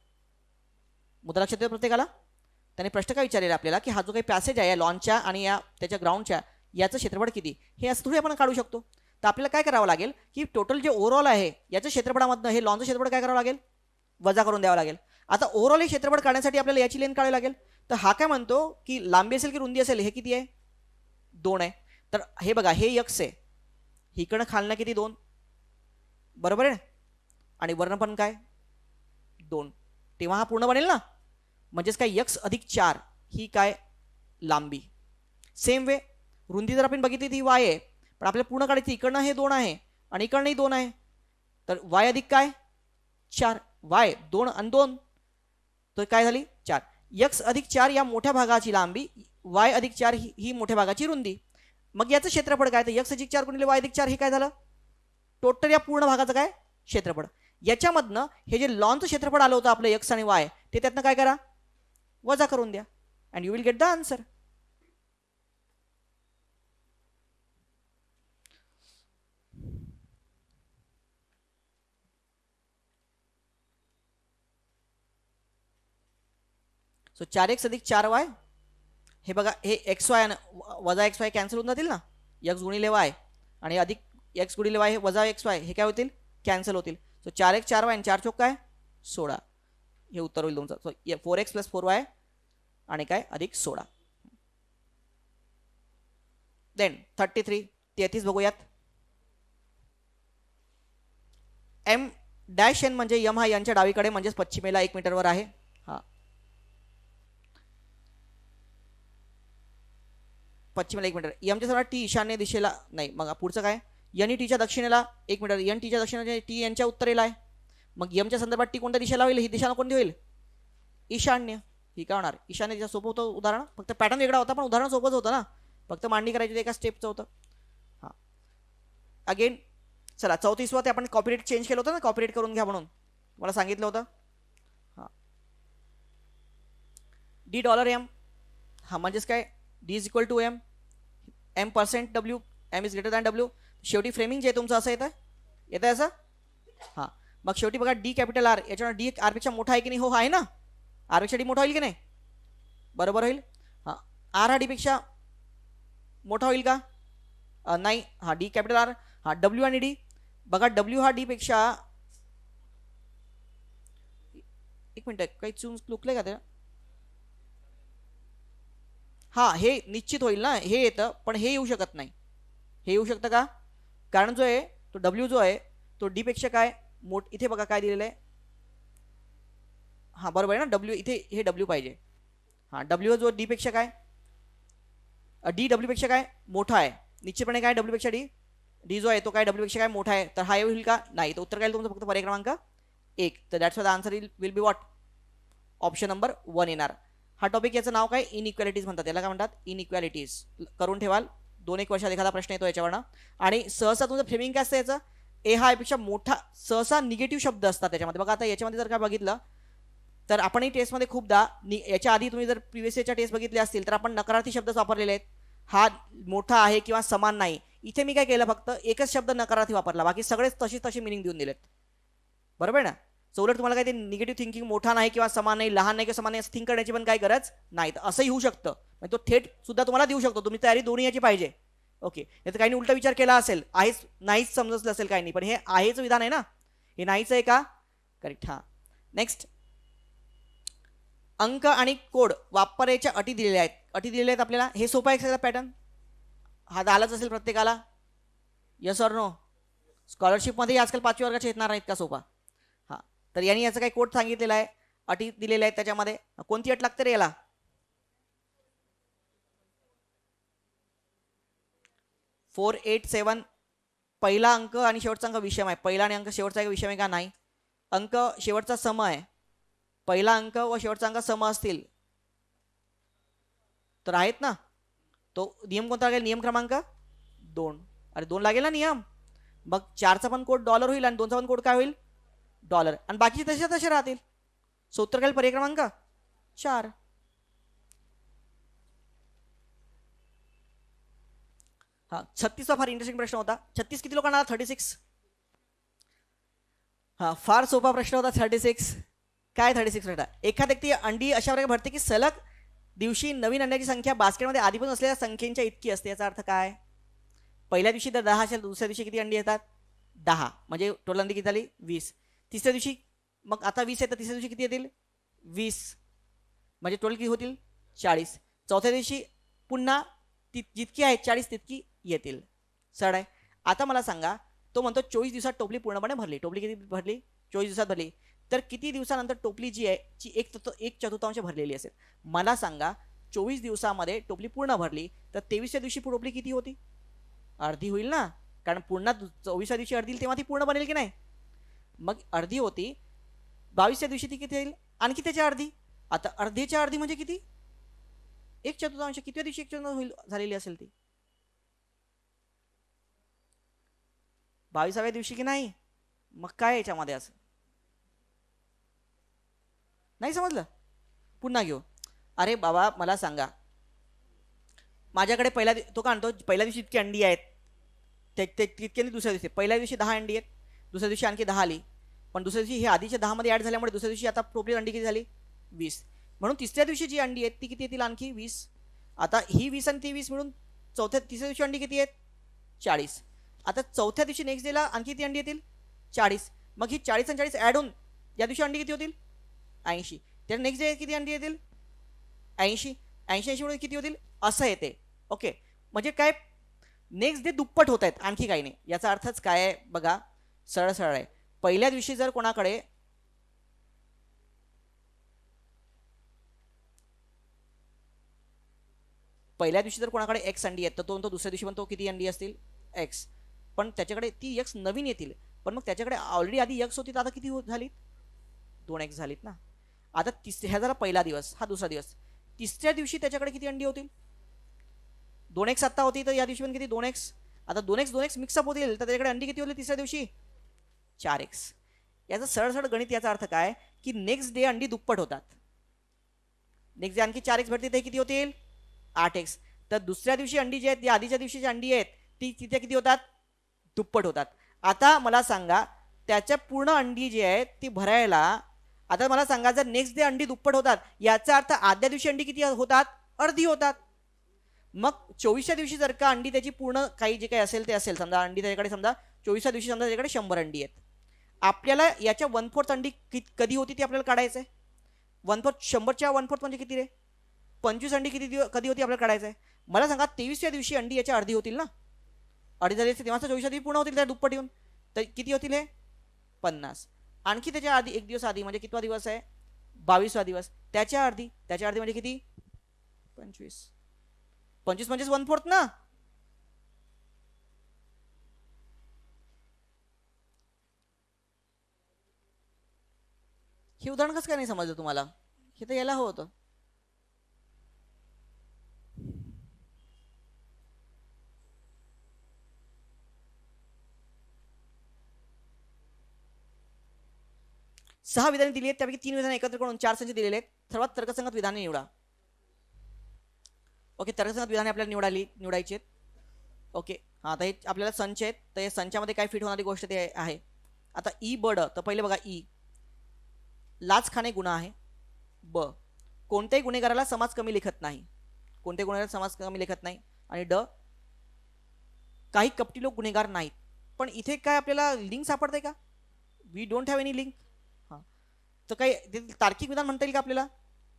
मुद्दा लक्षात येतो प्रत्येकाला. त्याने प्रश्न काय विचारलेला आपल्याला की हा जो काही पॅसेज आहे या लॉनच्या आणि या त्याच्या ग्राउंडच्या याचं क्षेत्रफळ किती, हे असं थोडी आपण काढू शकतो. तर आपल्याला काय करावं लागेल की टोटल जे ओव्हरऑल आहे याच्या क्षेत्रफळामधनं हे लॉनचं क्षेत्रफळ काय करावं लागेल, वजा करून द्यावं लागेल. आता ओव्हरऑल हे क्षेत्रफळ काढण्यासाठी आपल्याला याची लेंथ काढावी लागेल. तर हा काय म्हणतो की लांबी असेल की रुंदी असेल, हे किती आहे 2 आहे. तर हे बघा, हे x आहे, इकडनं खालनं किती 2, बरोबर आहे. आणि वर्ण पण काय 2, तेव्हा हा पूर्ण बनेल ना. म्हणजेच काय x अधिक 4 ही काय लांबी. सेम वे रुंदी जर आपण बघितली ती y आहे, पण आपल्याला पूर्ण काढायची, इकडनं हे 2 आहे आणि इकडनंही 2 आहे. तर y अधिक काय 4, y 2 आणि 2 तर काय झाली 4. x अधिक 4 या मोठ्या भागाची लांबी, y अधिक 4 ही मोठ्या भागाची रुंदी. मग याचं क्षेत्रफळ काय, तर x अधिक 4 गुणिले y अधिक 4 हे काय झालं, टोटल या पूर्ण भागाचं काय क्षेत्रफळ. याच्यामधनं हे जे लॉनचं क्षेत्रफळ आलं होतं आपलं x आणि y, ते त्यातनं काय करा वजा करून द्या, and you will get the answer. So 4x अधिक 4y, हे बघा हे XY वजा XY कॅन्सल होऊन जातील ना, x गुणिले y आणि अधिक x गुणिले y हे वजा XY हे काय होतील कॅन्सल होतील. सो 4x 4y आणि 4 चौक काय 16, हे उत्तर होईल तुमचं. सो 4x + 4y आणि काय अधिक 16. देन 33 बघूयात. M-N म्हणजे m हा यांच्या डावीकडे म्हणजेच पश्चिमेला 1 मीटरवर आहे. हा पश्चिमेला 1 मीटर, एमच्या समजा टी ईशान्य दिशेला नाही. मग पुढचं काय, n टीच्या दक्षिणेला 1 मीटर, n टीच्या दक्षिणेला टी यांच्या उत्तरेला आहे. मग एमच्या संदर्भात टी कोणत्या दिशेला होईल, ही दिशा कोणती होईल ईशान्य. ही काय होणार ईशान्य दिशा. सोपं होतं उदाहरण, फक्त पॅटर्न वेगळा होता पण उदाहरण सोपंच होतं ना, फक्त मांडणी करायची एका स्टेपचं होतं. हां अगेन चला 34 ते आपण कॉपीरेट चेंज केलं होतं ना, कॉपीरेट करून घ्या म्हणून तुम्हाला सांगितलं होतं. हां $D हा म्हणजेच काय D = M, M%W, M > W. शेवटी फ्रेमिंग जे तुमचं असं येतं असं. हां मग शेवटी बघा D कॅपिटल R, याच्यावर D R पेक्षा मोठा आहे की नाही, हो आहे ना, R पेक्षा D मोठा होईल की नाही, बरोबर होईल. हां R हा D पेक्षा मोठा होईल का, नाही. हां D कॅपिटल R, हां W आणि D बघा, W हा D पेक्षा, एक मिनिट काही चुकले का ते. हां हे निश्चित होईल ना, हे येतं पण हे येऊ शकत नाही. हे येऊ शकतं का, कारण जो आहे तो W जो आहे तो D पेक्षा काय इथे बघा काय दिलेलं आहे. हां बरोबर आहे ना, W इथे हे W पाहिजे. हां W जो D पेक्षा काय D W पेक्षा काय मोठा आहे, निश्चितपणे काय W पेक्षा D जो आहे तो काय W पेक्षा काय मोठा आहे. तर हा होईल का, नाही. तर उत्तर काय तुमचं फक्त पर्याय क्रमांक 1. तर that's the answer will be what, option number 1 येणार. हा टॉपिक याचं नाव काय, इनइक्वॅलिटीज म्हणतात. याला काय म्हणतात, इनइक्वॅलिटीज. करून ठेवाल, 2-1 वर्षात एखादा प्रश्न येतो याच्यावरनं. आणि सहसा तुमचं फ्रेमिंग काय असतं याचं, ए हा यापेक्षा मोठा, सहसा निगेटिव्ह शब्द असतात त्याच्यामध्ये. बघा आता याच्यामध्ये जर काय बघितलं तर आपणही टेस्टमध्ये खूपदा याच्या आधी तुम्ही जर प्रिव्हियस इयरच्या टेस्ट बघितले असतील तर आपण नकारार्थी शब्द वापरलेले आहेत. हा मोठा आहे किंवा समान नाही. इथे मी काय केलं, फक्त एकच शब्द नकारार्थी वापरला, बाकी सगळेच तशी मिनिंग देऊन दिलेत. बरोबर आहे ना. सो उलट तुम्हाला काय ते निगेटिव्ह थिंकिंग, मोठा नाही किंवा समान नाही, लहान नाही किंवा समान नाही असं थिंक करण्याची पण काही गरज नाही. तर असंही होऊ शकतं, म्हणजे तो थेट सुद्धा तुम्हाला देऊ शकतो. तुम्ही तयारी दोन्ही याची पाहिजे. ओके. याचा काही उलटा विचार केला असेल, आहेच नाहीच समजलं असेल काही नाही, पण हे आहेच विधान आहे ना, हे नाहीच आहे का, करेक्ट. हां, नेक्स्ट. अंक आणि कोड वापरायच्या अटी दिलेल्या आहेत. अटी दिलेल्या आहेत आपल्याला. हे सोपा आहे सगळा पॅटर्न, हा आलाच असेल प्रत्येकाला. Yes or no. स्कॉलरशिपमध्ये आजकाल 5वी वर्गाचे येणार नाहीत का सोपा. हां, तर यांनी याचा काही कोड सांगितलेला आहे, अटी दिलेल्या आहेत त्याच्यामध्ये. कोणती अट लागते रे याला, 487. पहिला अंक आणि शेवटचा अंक विषम आहे. पहिला आणि अंक शेवटचा अंक विषम आहे का, नाही. अंक शेवटचा सम आहे. पहिला अंक व शेवटचा अंक सम असतील तर आहेत ना. तो नियम कोणता लागेल, नियम क्रमांक 2. अरे 2 लागेल ना नियम. मग 4चा पण कोड डॉलर होईल आणि 2चा पण कोड काय होईल, डॉलर. आणि बाकीचे तसे राहतील. सूत्र काय, पर्याय क्रमांक 4. हा 36वा फार इंटरेस्टिंग प्रश्न होता. 36 किती लोकांना, 36. हा फार सोपा प्रश्न होता 36. काय 36 प्रश्न, एखाद व्यक्ती अंडी अशा प्रकारे भरते की सलग दिवशी नवीन अंड्याची संख्या बास्केटमध्ये आधीपासून असलेल्या संख्येच्या इतकी असते. याचा अर्थ काय, पहिल्या दिवशी जर 10 असेल, दुसऱ्या दिवशी किती अंडी येतात, 10, म्हणजे टोटल अंडी किती झाली, 20. तिसऱ्या दिवशी मग आता 20 आहे तर तिसऱ्या दिवशी किती येतील, 20, म्हणजे टोटल किती होतील, 40. चौथ्या दिवशी पुन्हा जितकी आहेत 40 तितकी येतील. सरळ आहे. आता मला सांगा, तो म्हणतो 24 दिवसात टोपली पूर्णपणे भरली. टोपली किती भरली, 24 दिवसात भरली. तर किती दिवसानंतर टोपली जी आहे ती 1/4 भरलेली असेल. मला सांगा, 24 दिवसामध्ये टोपली पूर्ण भरली तर 23व्या दिवशी टोपली किती होती, अर्धी होईल ना, कारण पुन्हा 24व्या दिवशी अर्धी तेव्हा ती पूर्ण बनेल की नाही. मग अर्धी होती. 22व्या दिवशी ती किती येईल, आणखी त्याच्या अर्धी. आता अर्धीच्या अर्धी म्हणजे किती, 1/4. कितव्या दिवशी 1/4 होईल झालेली असेल ती, 22व्या दिवशी की नाही. मग काय याच्यामध्ये असं नाही समजलं, पुन्हा घेऊ. अरे बाबा मला सांगा, माझ्याकडे पहिल्या तो का आणतो, पहिल्या दिवशी इतकी अंडी आहेत तितक्याने दुसऱ्या दिवशी, पहिल्या दिवशी 10 अंडी आहेत, दुसऱ्या दिवशी आणखी 10 आली, पण दुसऱ्या दिवशी हे आधीच्या 10 मध्ये ऍड झाल्यामुळे दुसऱ्या दिवशी आता टोटल अंडी किती झाली, 20. म्हणून तिसऱ्या दिवशी जी अंडी आहेत ती किती येतील, आणखी 20. आता ही 20 आणि ती 20 मिळून तिसऱ्या दिवशी अंडी किती आहेत, 40. आता चौथ्या दिवशी नेक्स्ट डेला आणखी किती अंडी येतील, 40. मग ही 40 आणि 40 ऍड होऊन या दिवशी अंडी किती होतील, 80. तर नेक्स्ट डे किती अंडी येतील, 80. 80 मिळून किती होतील, असं येते. ओके. म्हणजे काय, नेक्स्ट डे दुप्पट होत आहेत, आणखी काही नाही. याचा अर्थच काय आहे बघा, सरळ सरळ आहे. पहिल्या दिवशी जर कोणाकडे एक्स अंडी आहेत तर तो दुसऱ्या दिवशी पण तो किती अंडी असतील, एक्स. पण त्याच्याकडे ती एक्स नवीन येतील, पण मग त्याच्याकडे ऑलरेडी आधी एक्स होती तर आता किती झालीत, 2 एक्स झालीत ना. आता ह्या झाला पहिला दिवस, हा दुसरा दिवस. तिसऱ्या दिवशी त्याच्याकडे किती अंडी होतील, 2 एक्स आत्ता होती तर या दिवशी पण किती, 2 एक्स. आता 2 एक्स मिक्सअप होतील तर त्याच्याकडे अंडी किती होतील तिसऱ्या दिवशी, 4 एक्स. याचं सरळ गणित, याचा अर्थ काय की नेक्स्ट डे अंडी दुप्पट होतात. नेक्स्ट डे आणखी 4 एक्स भेटते, ते किती होतील, 8 एक्स. तर दुसऱ्या दिवशी अंडी जी आहेत, आधीच्या दिवशीची अंडी आहेत ती तिथे किती होतात, दुप्पट होतात. आता मला सांगा, त्याच्या पूर्ण अंडी जी आहेत ती भरायला, आता मला सांगा जर नेक्स्ट डे अंडी दुप्पट होतात याचा अर्थ आदल्या दिवशी अंडी किती होतात, अर्धी होतात. मग 24व्या दिवशी जर का अंडी त्याची पूर्ण काही जे काही असेल ते असेल, समजा अंडी त्याच्याकडे, समजा 24व्या दिवशी समजा त्याच्याकडे 100 अंडी आहेत, आपल्याला याच्या 1/4 अंडी कधी होती ती आपल्याला काढायचं आहे. 1/4, 100च्या 1/4 म्हणजे किती रे, 25 अंडी किती कधी होती आपल्याला काढायचं आहे. मला सांगा 23व्या दिवशी अंडी याच्या अर्धी होतील ना, अर्धी झाली तेव्हा 24व्या दिवशी पूर्ण होतील त्या दुप्पट येऊन, तर किती होतील हे, 50. आणखी त्याच्या आधी एक दिवस आधी म्हणजे कितवा दिवस आहे, 22वा दिवस, त्याच्या अर्धी म्हणजे किती, 25. 25 म्हणजे 1/4 ना. हे उदाहरण कसं काय नाही समजलं तुम्हाला? हे तर यायला हवं होतं. सहा विधाने दिली आहेत, त्यापैकी 3 विधाने एकत्र करून 4 संच दिलेले आहेत. सर्वात तर्कसंगत विधाने निवडा. ओके, तर्कसंगत विधाने आपल्याला निवडायची आहेत. ओके, हां, आता हे आपल्याला संच आहेत, तर हे संचामध्ये काय फिट होणारी गोष्ट ते आहे. आता ई बड, तर पहिले बघा ई, लाच खाणे गुन्हा आहे. ब, कोणत्याही गुन्हेगाराला समाज कमी लेखत नाही. कोणत्याही गुन्हेगाराला समाज कमी लेखत नाही. आणि ड, काही कपटी लोक गुन्हेगार नाहीत. पण इथे काय आपल्याला लिंक सापडते का? We don't have any link. हां, तर काही तार्किक विधान म्हणता येईल का आपल्याला?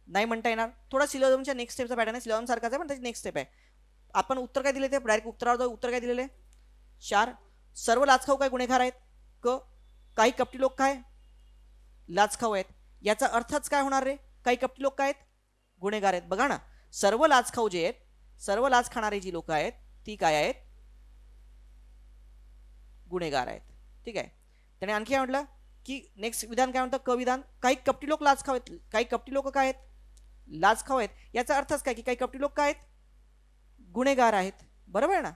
नाही म्हणता येणार. थोडा सिलोझमच्या नेक्स्ट स्टेपचा पॅटर्न आहे, सिलोझम सारखाच आहे पण त्याची नेक्स्ट स्टेप आहे. आपण उत्तर काय दिले, ते डायरेक्ट उत्तरावर जाऊ. उत्तर काय दिलेले? 4. सर्व लाचखाऊ काय गुन्हेगार आहेत? क, काही कपटी लोक काय लाचखाऊ आहेत. याचा अर्थच काय होणार रे? काही कपटी लोक काय आहेत? गुन्हेगार आहेत. बघा ना, सर्व लाचखाऊ जे आहेत, सर्व लाच खाणारी जी लोक आहेत ती काय आहेत? गुन्हेगार आहेत. ठीक आहे. त्याने आणखी काय म्हटलं की नेक्स्ट विधान काय म्हणतं? क विधान, काही कपटी लोक लाचखाऊ आहेत. काही कपटी लोक काय आहेत? लाचखाऊ आहेत. याचा अर्थच काय की काही कपटी लोक काय आहेत? गुन्हेगार आहेत. बरोबर आहे ना?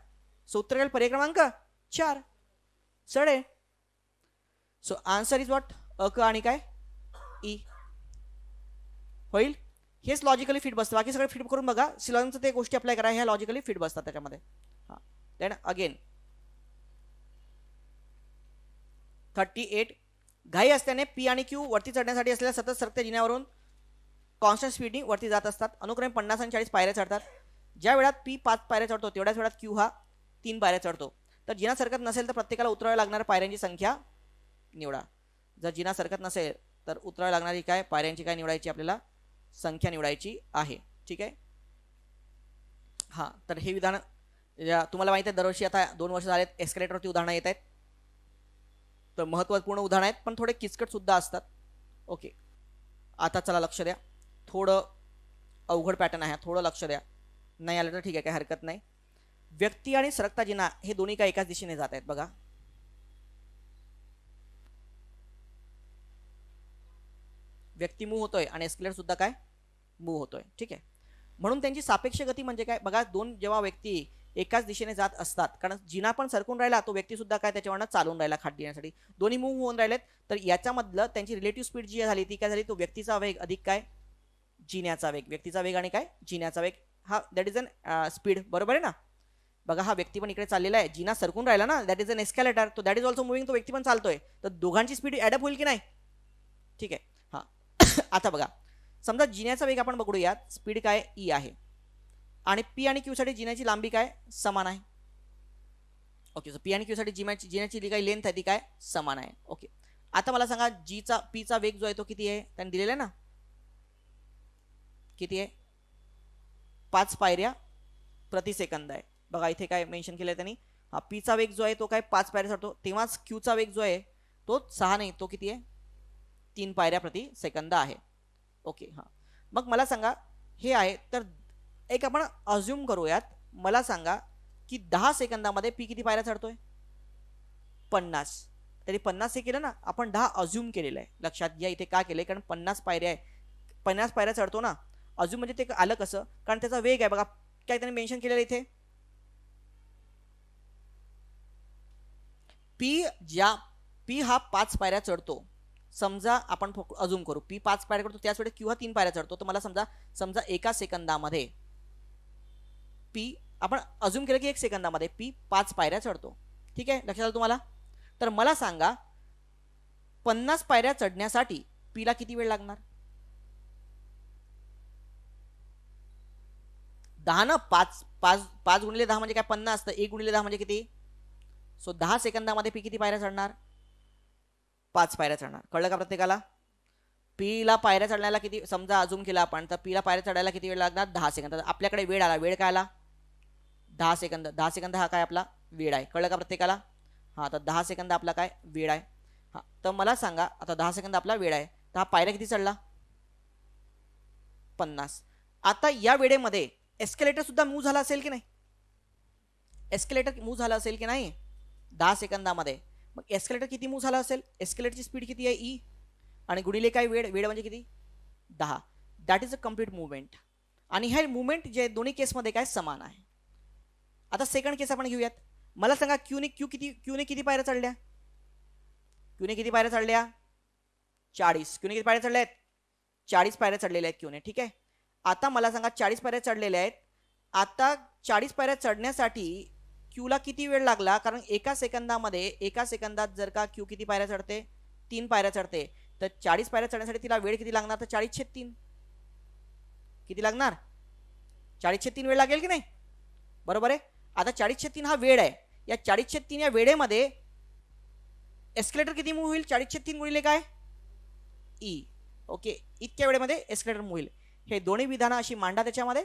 सो उत्तर काय? पर्याय क्रमांक 4 सडे. So answer is what? अ, क आणि काय? ई. होईल. हेच लॉजिकली फिट बसतं. बाकी सगळं फिट करून बघा. सिलॉनचं ते गोष्टी अप्लाय करा, ह्या लॉजिकली फिट बसतात त्याच्यामध्ये. हां, देन अगेन 38. घाई असल्याने पी आणि क्यू वरती चढण्यासाठी असलेल्या सतत सरकत्या जिन्यावरून कॉन्स्टंट स्पीडनी वरती जात असतात. अनुक्रमे 50 आणि 40 पायऱ्या चढतात. ज्या वेळात पी 5 पायऱ्या चढतो तेवढ्याच वेळात क्यू हा 3 पायऱ्या चढतो. तर जिना सरकत नसेल तर प्रत्येकाला उतराव्या लागणाऱ्या पायऱ्यांची संख्या निवडा. जर जिना सरकत नसेल तर उतराव्या लागणारी काय पायऱ्यांची काय निवडायची? आपल्याला संख्या निवडायची आहे. ठीक आहे. हां, तर हे विधान तुम्हाला माहिती आहे दरवर्षी आता 2 वर्ष झालेत एस्केलेटरवरती उदाहरणं येत आहेत. तर महत्त्वपूर्ण उदाहरण आहेत पण थोडे किचकट सुद्धा असतात. ओके, आता चला लक्ष द्या. थोडं अवघड पॅटर्न आहे, थोडं लक्ष द्या. नाही आलं तर ठीक आहे, काही हरकत नाही. व्यक्ती आणि सरकता जिना हे दोन्ही काय एकाच दिशेने जात आहेत. बघा, व्यक्ती मूव्ह होतोय आणि एस्केलेटर सुद्धा काय मूव्ह होतोय. ठीक आहे. म्हणून त्यांची सापेक्ष गती म्हणजे काय? बघा, दोन जेव्हा व्यक्ती एकाच दिशेने जात असतात, कारण जिना पण सरकून राहिला, तो व्यक्ती सुद्धा काय त्याच्यावरनं चालून राहिला खाट येण्यासाठी, दोन्ही मूव्ह होऊन राहिलेत. तर याच्यामधलं त्यांची रिलेटिव्ह स्पीड जी झाली ती काय झाली? तो व्यक्तीचा वेग अधिक काय जिन्याचा वेग. व्यक्तीचा वेग आणि काय जिन्याचा वेग, हा दॅट इज अन स्पीड. बरोबर आहे ना? बघा, हा व्यक्ती पण इकडे चाललेला आहे, जिना सरकून राहिला ना, दॅट इज अन एस्केलेटर. तो दॅट इज ऑल्सो मुव्हिंग, तो व्यक्ती पण चालतोय. तर दोघांची स्पीड ॲडअप होईल की नाही? ठीक आहे. हां, आता बघा, समजा जिन्याचा वेग आपण बघूयात, स्पीड काय ई आहे आणि पी आणि क्यू साठी जिन्याची लांबी काय समान आहे. ओके, सो पी आणि क्यू साठी जिन्याची काही लेंथ आहे ती काय समान आहे. ओके, आता मला सांगा पीचा वेग जो आहे तो किती आहे? त्यांनी दिलेला आहे ना, किती आहे? 5 पायऱ्या प्रति सेकंद आहे. बघा इथे काय मेन्शन केलं आहे त्यांनी. हा, पीचा वेग जो आहे तो काय 5 पायऱ्या चढतो, तेव्हाच क्यूचा वेग जो आहे तो 6 नाही, तो किती आहे? 3 पायऱ्या प्रति सेकंद आहे. ओके, हां, मग मला सांगा हे आहे, तर एक आपण अज्युम करूयात. मला सांगा की 10 सेकंदामध्ये पी किती पायऱ्या चढतोय? 50. तरी 50 हे केलं ना आपण, 10 अज्युम केलेलं आहे. लक्षात घ्या इथे का केलंय, कारण 50 पायऱ्या आहे, 50 पायऱ्या चढतो ना. अज्युम म्हणजे ते आलं कसं? कारण त्याचा वेग आहे. बघा काय त्यांनी मेन्शन केलेलं इथे, पी हा 5 पायऱ्या चढतो. समजा आपण अजूम करू, पी 5 पायऱ्या करतो त्याच वेळेस क्यू हा 3 पायऱ्या चढतो. तर मला समजा एका सेकंदामध्ये पी, आपण अजूम केलं की 1 सेकंदामध्ये पी 5 पायऱ्या चढतो. ठीक आहे, लक्षात आलं तुम्हाला? तर मला सांगा 50 पायऱ्या चढण्यासाठी पीला किती वेळ लागणार? 10 ना, 5 गुणिले 10 म्हणजे काय 50, तर 1 गुणिले 10 म्हणजे किती? सो 10 सेकंदामध्ये पी किती पायऱ्या चढणार? 5 पायऱ्या चढणार. कळलं का प्रत्येकाला? पीला पायऱ्या चढण्याला किती, समजा अजूम केला आपण, तर पीला पायऱ्या चढायला किती वेळ लागणार? 10 सेकंद. आपल्याकडे वेळ आला, वेळ काय आला? 10 सेकंद. 10 सेकंद हा काय आपला वेळ आहे. कळलं का प्रत्येकाला? हां, तर 10 सेकंद आपला काय वेळ आहे. हां, तर मला सांगा आता 10 सेकंद आपला वेळ आहे, तर हा पायऱ्या किती चढला? 50. आता या वेळेमध्ये एस्केलेटर सुद्धा मूव्ह झाला असेल की नाही? एस्केलेटर मूव्ह झाला असेल की नाही 10 सेकंदामध्ये? मग एस्केलेटर किती मूव्ह झाला असेल? एस्केलेटरची स्पीड किती आहे? ई. आणि गुणिले काय वेळ, वेळ म्हणजे किती 10. That is a complete movement. आणि हे मुवमेंट जे दोन्ही केसमध्ये काय समान आहे. आता सेकंड केस आपण घेऊयात. मला सांगा क्यूने किती पायऱ्या चढल्या, क्यूने किती पायऱ्या चढल्या 40. क्यूने किती पायऱ्या चढल्या आहेत 40 पायऱ्या चढलेल्या आहेत क्यूने. ठीक आहे. आता मला सांगा 40 पायऱ्या चढलेल्या आहेत. आता 40 पायऱ्या चढण्यासाठी क्यूला किती वेळ लागला, कारण एका सेकंदात जर का क्यू किती पायऱ्या चढते 3 पायऱ्या चढते, तर 40 पायऱ्या चढण्यासाठी तिला वेळ किती लागणार, तर 40/3 किती लागणार 40/3 वेळ लागेल की नाही, बरोबर आहे. आता 40/3 हा वेळ आहे. या 40/3 या वेळेमध्ये एस्केलेटर किती मूव्ह होईल 40/3 गुणिले काय ई. ओके, इतक्या वेळेमध्ये एस्केलेटर मूव्ह होईल. हे दोन्ही विधानं अशी मांडा त्याच्यामध्ये.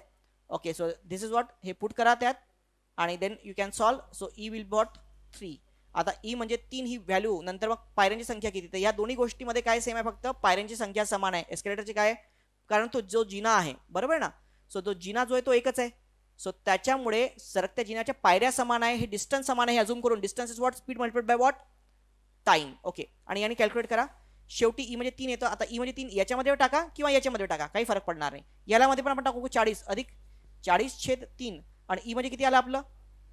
Okay, so this is what, हे पुट करा त्यात आणि then you can solve. So e will both 3. आता ई म्हणजे 3 ही व्हॅल्यू, नंतर मग पायऱ्यांची संख्या किती, तर या दोन्ही गोष्टीमध्ये काय सेम आहे, फक्त पायऱ्यांची संख्या समान आहे. एस्केलेटरची काय, कारण तो जो जिना आहे बरोबर ना, सो तो जिना जो आहे तो एकच आहे. सो त्याच्यामुळे सरकत्या जिन्याच्या पायऱ्या समान आहे, हे डिस्टन्स समान आहे. अजून करून distance is what, speed multiplied by what time. Okay, आणि याने कॅल्क्युलेट करा. शेवटी ई म्हणजे 3 येतं. आता ई म्हणजे 3 याच्यामध्ये टाका किंवा याच्यामध्ये टाका, काही फरक पडणार नाही. याला मध्ये पण आपण टाकू 40 अधिक 40/3 आणि ई म्हणजे किती आलं आपलं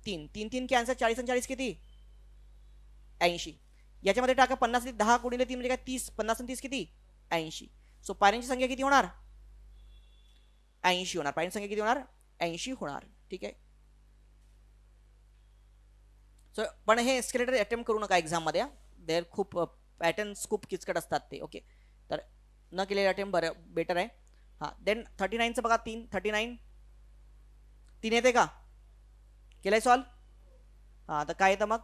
3. 3 कॅन्सल, 40 आणि 40 किती 80. याच्यामध्ये टाका 50 10 गुणिले 3 म्हणजे काय 30. 50 आणि 30 किती 80. सो पायऱ्यांची संख्या किती होणार 80 होणार. पायऱ्यांची संख्या किती होणार 80 होणार. ठीक आहे. सो पण हे एस्केलेटर अटेम्प्ट करू नका एक्झाममध्ये. देर खूप पॅटर्न्स खूप किचकट असतात ते. ओके, तर न केलेले अटेम्प्ट बरं बेटर आहे. हां, देन 39चं बघा 39 येते का, केलंय सॉल्व. हां, तर काय येतं मग,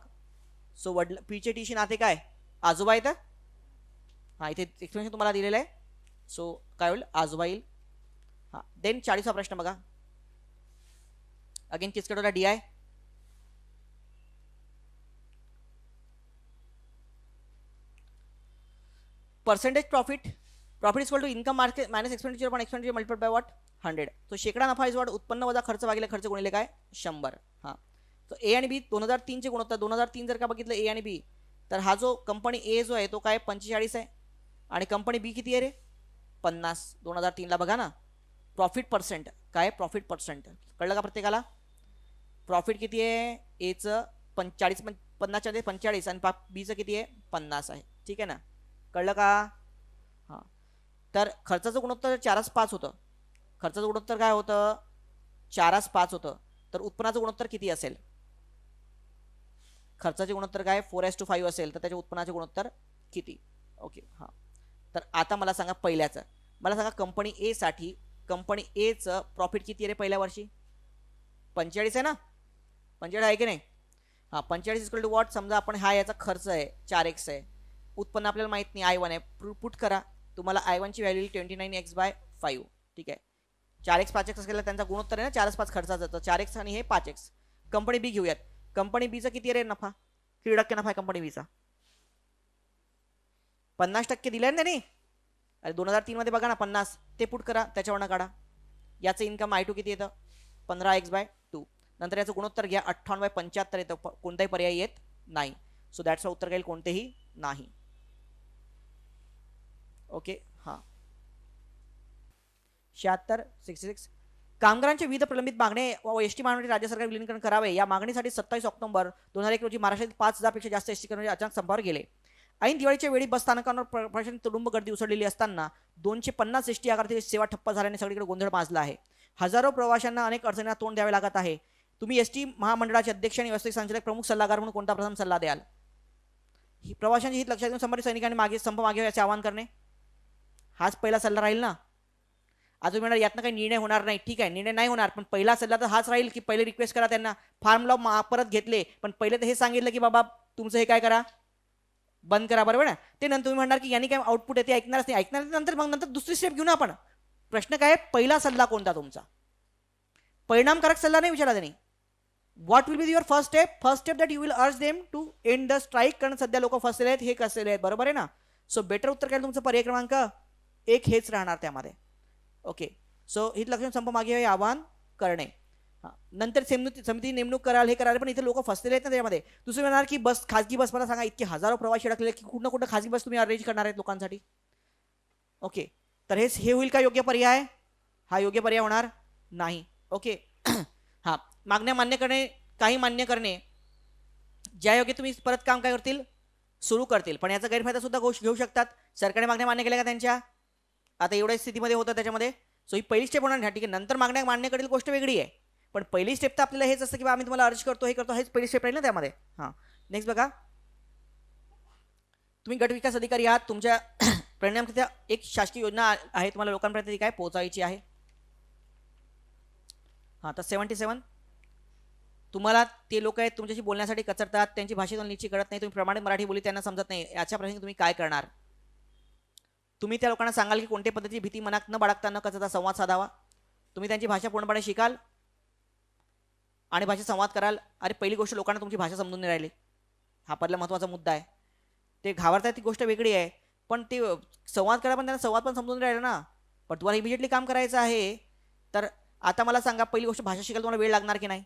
सो वडील पीचे टीशी नाते काय आजोबा येतं. हां, इथे एक्सप्लेनेशन तुम्हाला दिलेलं आहे. सो काय होईल आजोबा येईल. हां, देन 40वा प्रश्न बघा. अगेन किचकट होता D I. Percentage profit is equal to income market minus expenditure पण एक्सपेंडिचर मल्टिप्लाइड बाय व्हॉट 100. तो शेकडा नफा इज व्हॉट उत्पन्न वजा खर्च भागिले खर्च गुणिले काय 100. हां, तर ए आणि बी 2003 चे गुणोत्तर 2003 जर का बघितलं ए आणि बी, तर हा जो कंपनी ए जो आहे तो काय 45 आहे आणि कंपनी बी किती आहे रे 50. 2003 ला बघा ना. प्रॉफिट पर्सेंट काय, प्रॉफिट पर्सेंट कळलं का प्रत्येकाला. प्रॉफिट किती आहे एचं 45, 50 45 आणि बीचं किती आहे 50 आहे. ठीक आहे ना, कळलं का. हां, तर खर्चाचं गुणोत्तर 4:5 होतं. खर्चाचं गुणोत्तर काय होतं 4:5 होतं. तर उत्पन्नाचं गुणोत्तर किती असेल, खर्चाचे गुणोत्तर काय 4:5 असेल, तर त्याचे उत्पन्नाचे गुणोत्तर किती. ओके, हां, तर आता मला सांगा पहिल्याचं, मला सांगा कंपनी ए साठी कंपनी एचं प्रॉफिट किती आहे रे पहिल्या वर्षी 45 आहे ना, 45 आहे की नाही. हां, 45 इक्वल टू वॉट, समजा आपण हा याचा खर्च आहे 4x आहे, उत्पन्न आपल्याला माहित नाही I1 आहे, पुट करा. तुम्हाला I1 ची व्हॅल्यू 29x/5. ठीक आहे. 4x 5x असलेला त्यांचा गुणोत्तर आहे ना 4:5 खर्चाचा, तर 4x आणि हे 5x. कंपनी बी घेऊयात. कंपनी बीचा किती रे नफा, किती टक्के नफा आहे कंपनी बीचा 50% दिलाय ना त्यांनी. अरे 2003 मध्ये बघा ना 50, ते पुट करा त्याच्यावरनं काढा. याचं इन्कम I2 किती येतं 15x/2. नंतर याचं गुणोत्तर घ्या 58/75 येतं. कोणताही पर्याय येत नाही. सो दॅट्स उत्तर काही कोणतेही नाही. ओके, हां. 66 कामगारांच्या विविध प्रलंबित मागण्या व एसटी महामंडळाचे राज्य सरकार विलीनीकरण करावे या मागणीसाठी 27 ऑक्टोबर 2001 रोजी महाराष्ट्रातील 5,000 पेक्षा जास्त एसटी कर्मचारी अचानक संपावर गेले. ऐन दिवाळीच्या वेळी बस स्थानकांवर प्रशासन तुडुंब गर्दी उसळलेली असताना 250 एसटी आगारातील सेवा ठप्प झाल्याने सगळीकडे गोंधळ माजला आहे. हजारो प्रवाशांना अनेक अडचणींना तोंड द्यावे लागत आहे. तुम्ही एसटी महामंडळाचे अध्यक्ष आणि व्यवस्थापक संचालक प्रमुख सल्लागार म्हणून कोणता प्रथम सल्ला द्याल. ही प्रवाशांची हित लक्षात घेऊन संबंधित सैनिकांनी मागे संप मागे याचे आवाहन करणे, हाच पहिला सल्ला राहील ना. अजून म्हणणार यातनं काही निर्णय होणार नाही. ठीक आहे, निर्णय नाही होणार, पण पहिला सल्ला तर हाच राहील की पहिले रिक्वेस्ट करा त्यांना. फार्म लॉ परत घेतले, पण पहिले तर हे सांगितलं की बाबा तुमचं हे काय करा बंद करा, बरोबर ना. ते नंतर तुम्ही म्हणणार की यांनी काय आउटपुट येते ऐकणारच नाही. ऐकणार नंतर मग नंतर दुसरी स्टेप घेऊ ना आपण. प्रश्न काय पहिला सल्ला कोणता तुमचा, परिणामकारक सल्ला नाही विचारा त्यांनी. What will be your first step, first step that you will urge them to end the strike. कारण सध्या लोक फसलेले आहेत, हे कसलेले आहेत, बरोबर आहे ना. सो बेटर उत्तर काय तुमचं पर्याय क्रमांक 1 हेच राहणार त्यामध्ये. ओके, सो हित लक्षण संप मागे आवाहन करणे. नंतर समिती नेमणूक कराल, हे कराल, पण इथे लोक फसलेले आहेत ना त्याच्यामध्ये. दुसरे म्हणणार की बस खाजगी बस मला सांगा इतके हजारो प्रवासी अडकलेले की कुठं कुठं खाजगी बस तुम्ही अरेंज करणार आहेत लोकांसाठी. ओके, तर हे होईल का योग्य पर्याय? हा योग्य पर्याय होणार नाही. ओके. हा, मागण्या मान्य करणे, काही मान्य करणे ज्या योग्य तुम्ही परत काम काय करतील, सुरू करतील, पण याचा गैरफायदा सुद्धा घेऊ शकतात. सरकारने मागण्या मान्य केल्या का त्यांच्या? आता एवढ्या स्थितीमध्ये होतं त्याच्यामध्ये. सो ही पहिली स्टेप होणार. ठीक आहे, नंतर मागण्या मान्य करेल गोष्ट वेगळी आहे, पण पहिली स्टेप तर आपल्याला हेच असतं की आम्ही तुम्हाला अर्ज करतो, हे करतो, हेच पहिली स्टेप राहील ना त्यामध्ये. हां, नेक्स्ट बघा. तुम्ही गट विकास अधिकारी आहात, तुमच्या परिणामकरित्या एक शासकीय योजना आहे, तुम्हाला लोकांपर्यंत ती काय पोहोचायची आहे. हां, तर 77 तुम्हाला ते लोक आहेत तुमच्याशी बोलण्यासाठी कचरतात, त्यांची भाषेत नीची कळत नाही, तुम्ही प्रमाणित मराठी बोली त्यांना समजत नाही, याच्या प्रश्नी तुम्ही काय करणार? तुम्ही त्या लोकांना सांगाल की कोणत्याही पद्धतीची भीती मनात न बाळगता न कचरता संवाद साधावा. तुम्ही त्यांची भाषा पूर्णपणे शिकाल आणि भाषेत संवाद कराल. अरे पहिली गोष्ट, लोकांना तुमची भाषा समजून नाही राहिली, हा पहिला महत्त्वाचा मुद्दा आहे. ते घाबरतात ती गोष्ट वेगळी आहे, पण ते संवाद करा, पण त्यांना संवाद पण समजून राहिला ना. पण तुम्हाला इमिजिएटली काम करायचं आहे, तर आता मला सांगा, पहिली गोष्ट भाषा शिकायला तुम्हाला वेळ लागणार की नाही?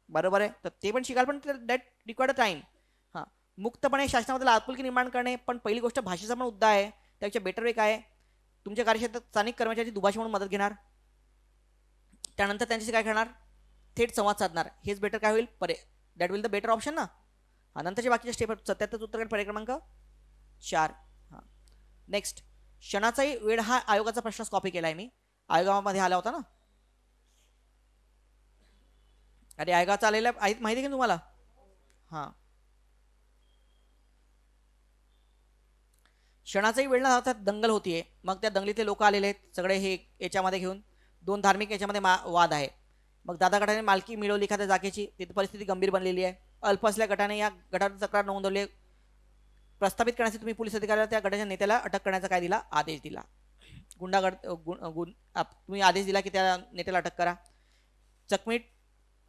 बरोबर आहे, तर ते पण शिकाल, पण दॅट रिक्वायर्ड टाईम. हां, मुक्तपणे शासनाबद्दल आपुलकी निर्माण करणे, पण पहिली गोष्ट भाषेचा पण मुद्दा आहे. त्यापेक्षा बेटर वे काय आहे, तुमच्या कार्यक्षेत्रात स्थानिक कर्मचाऱ्याची दुभाषी म्हणून मदत घेणार, त्यानंतर त्यांच्याशी काय करणार, थेट संवाद साधणार. हेच बेटर काय होईल, that will the better option ना. हां, नंतरचे बाकीचे स्टेप 77 उत्तर पर्याय क्रमांक 4. हां, नेक्स्ट. क्षणाचाही वेळ हा आयोगाचा प्रश्न कॉपी केला आहे मी, आयोगामध्ये आला होता ना. अरे आयोगाचा आलेला आहेत माहिती आहे का तुम्हाला? हां, क्षणाचाही वेळ न लावता दंगल होतीये. मग त्या दंगलीतले लोक आलेले आहेत सगळे, हे याच्यामध्ये घेऊन दोन धार्मिक याच्यामध्ये वाद आहे. मग दादा गटाने मालकी मिळवली एखाद्या जागेची, तिथे परिस्थिती गंभीर बनलेली आहे. अल्प असल्या गटाने या गटावर तक्रार नोंदवली, प्रस्थापित करण्यासाठी तुम्ही पोलीस अधिकाऱ्याला त्या गटाच्या नेत्याला अटक करण्याचा काय दिला, आदेश दिला. गुंडागड तुम्ही आदेश दिला की त्या नेत्याला अटक करा. चकमीट.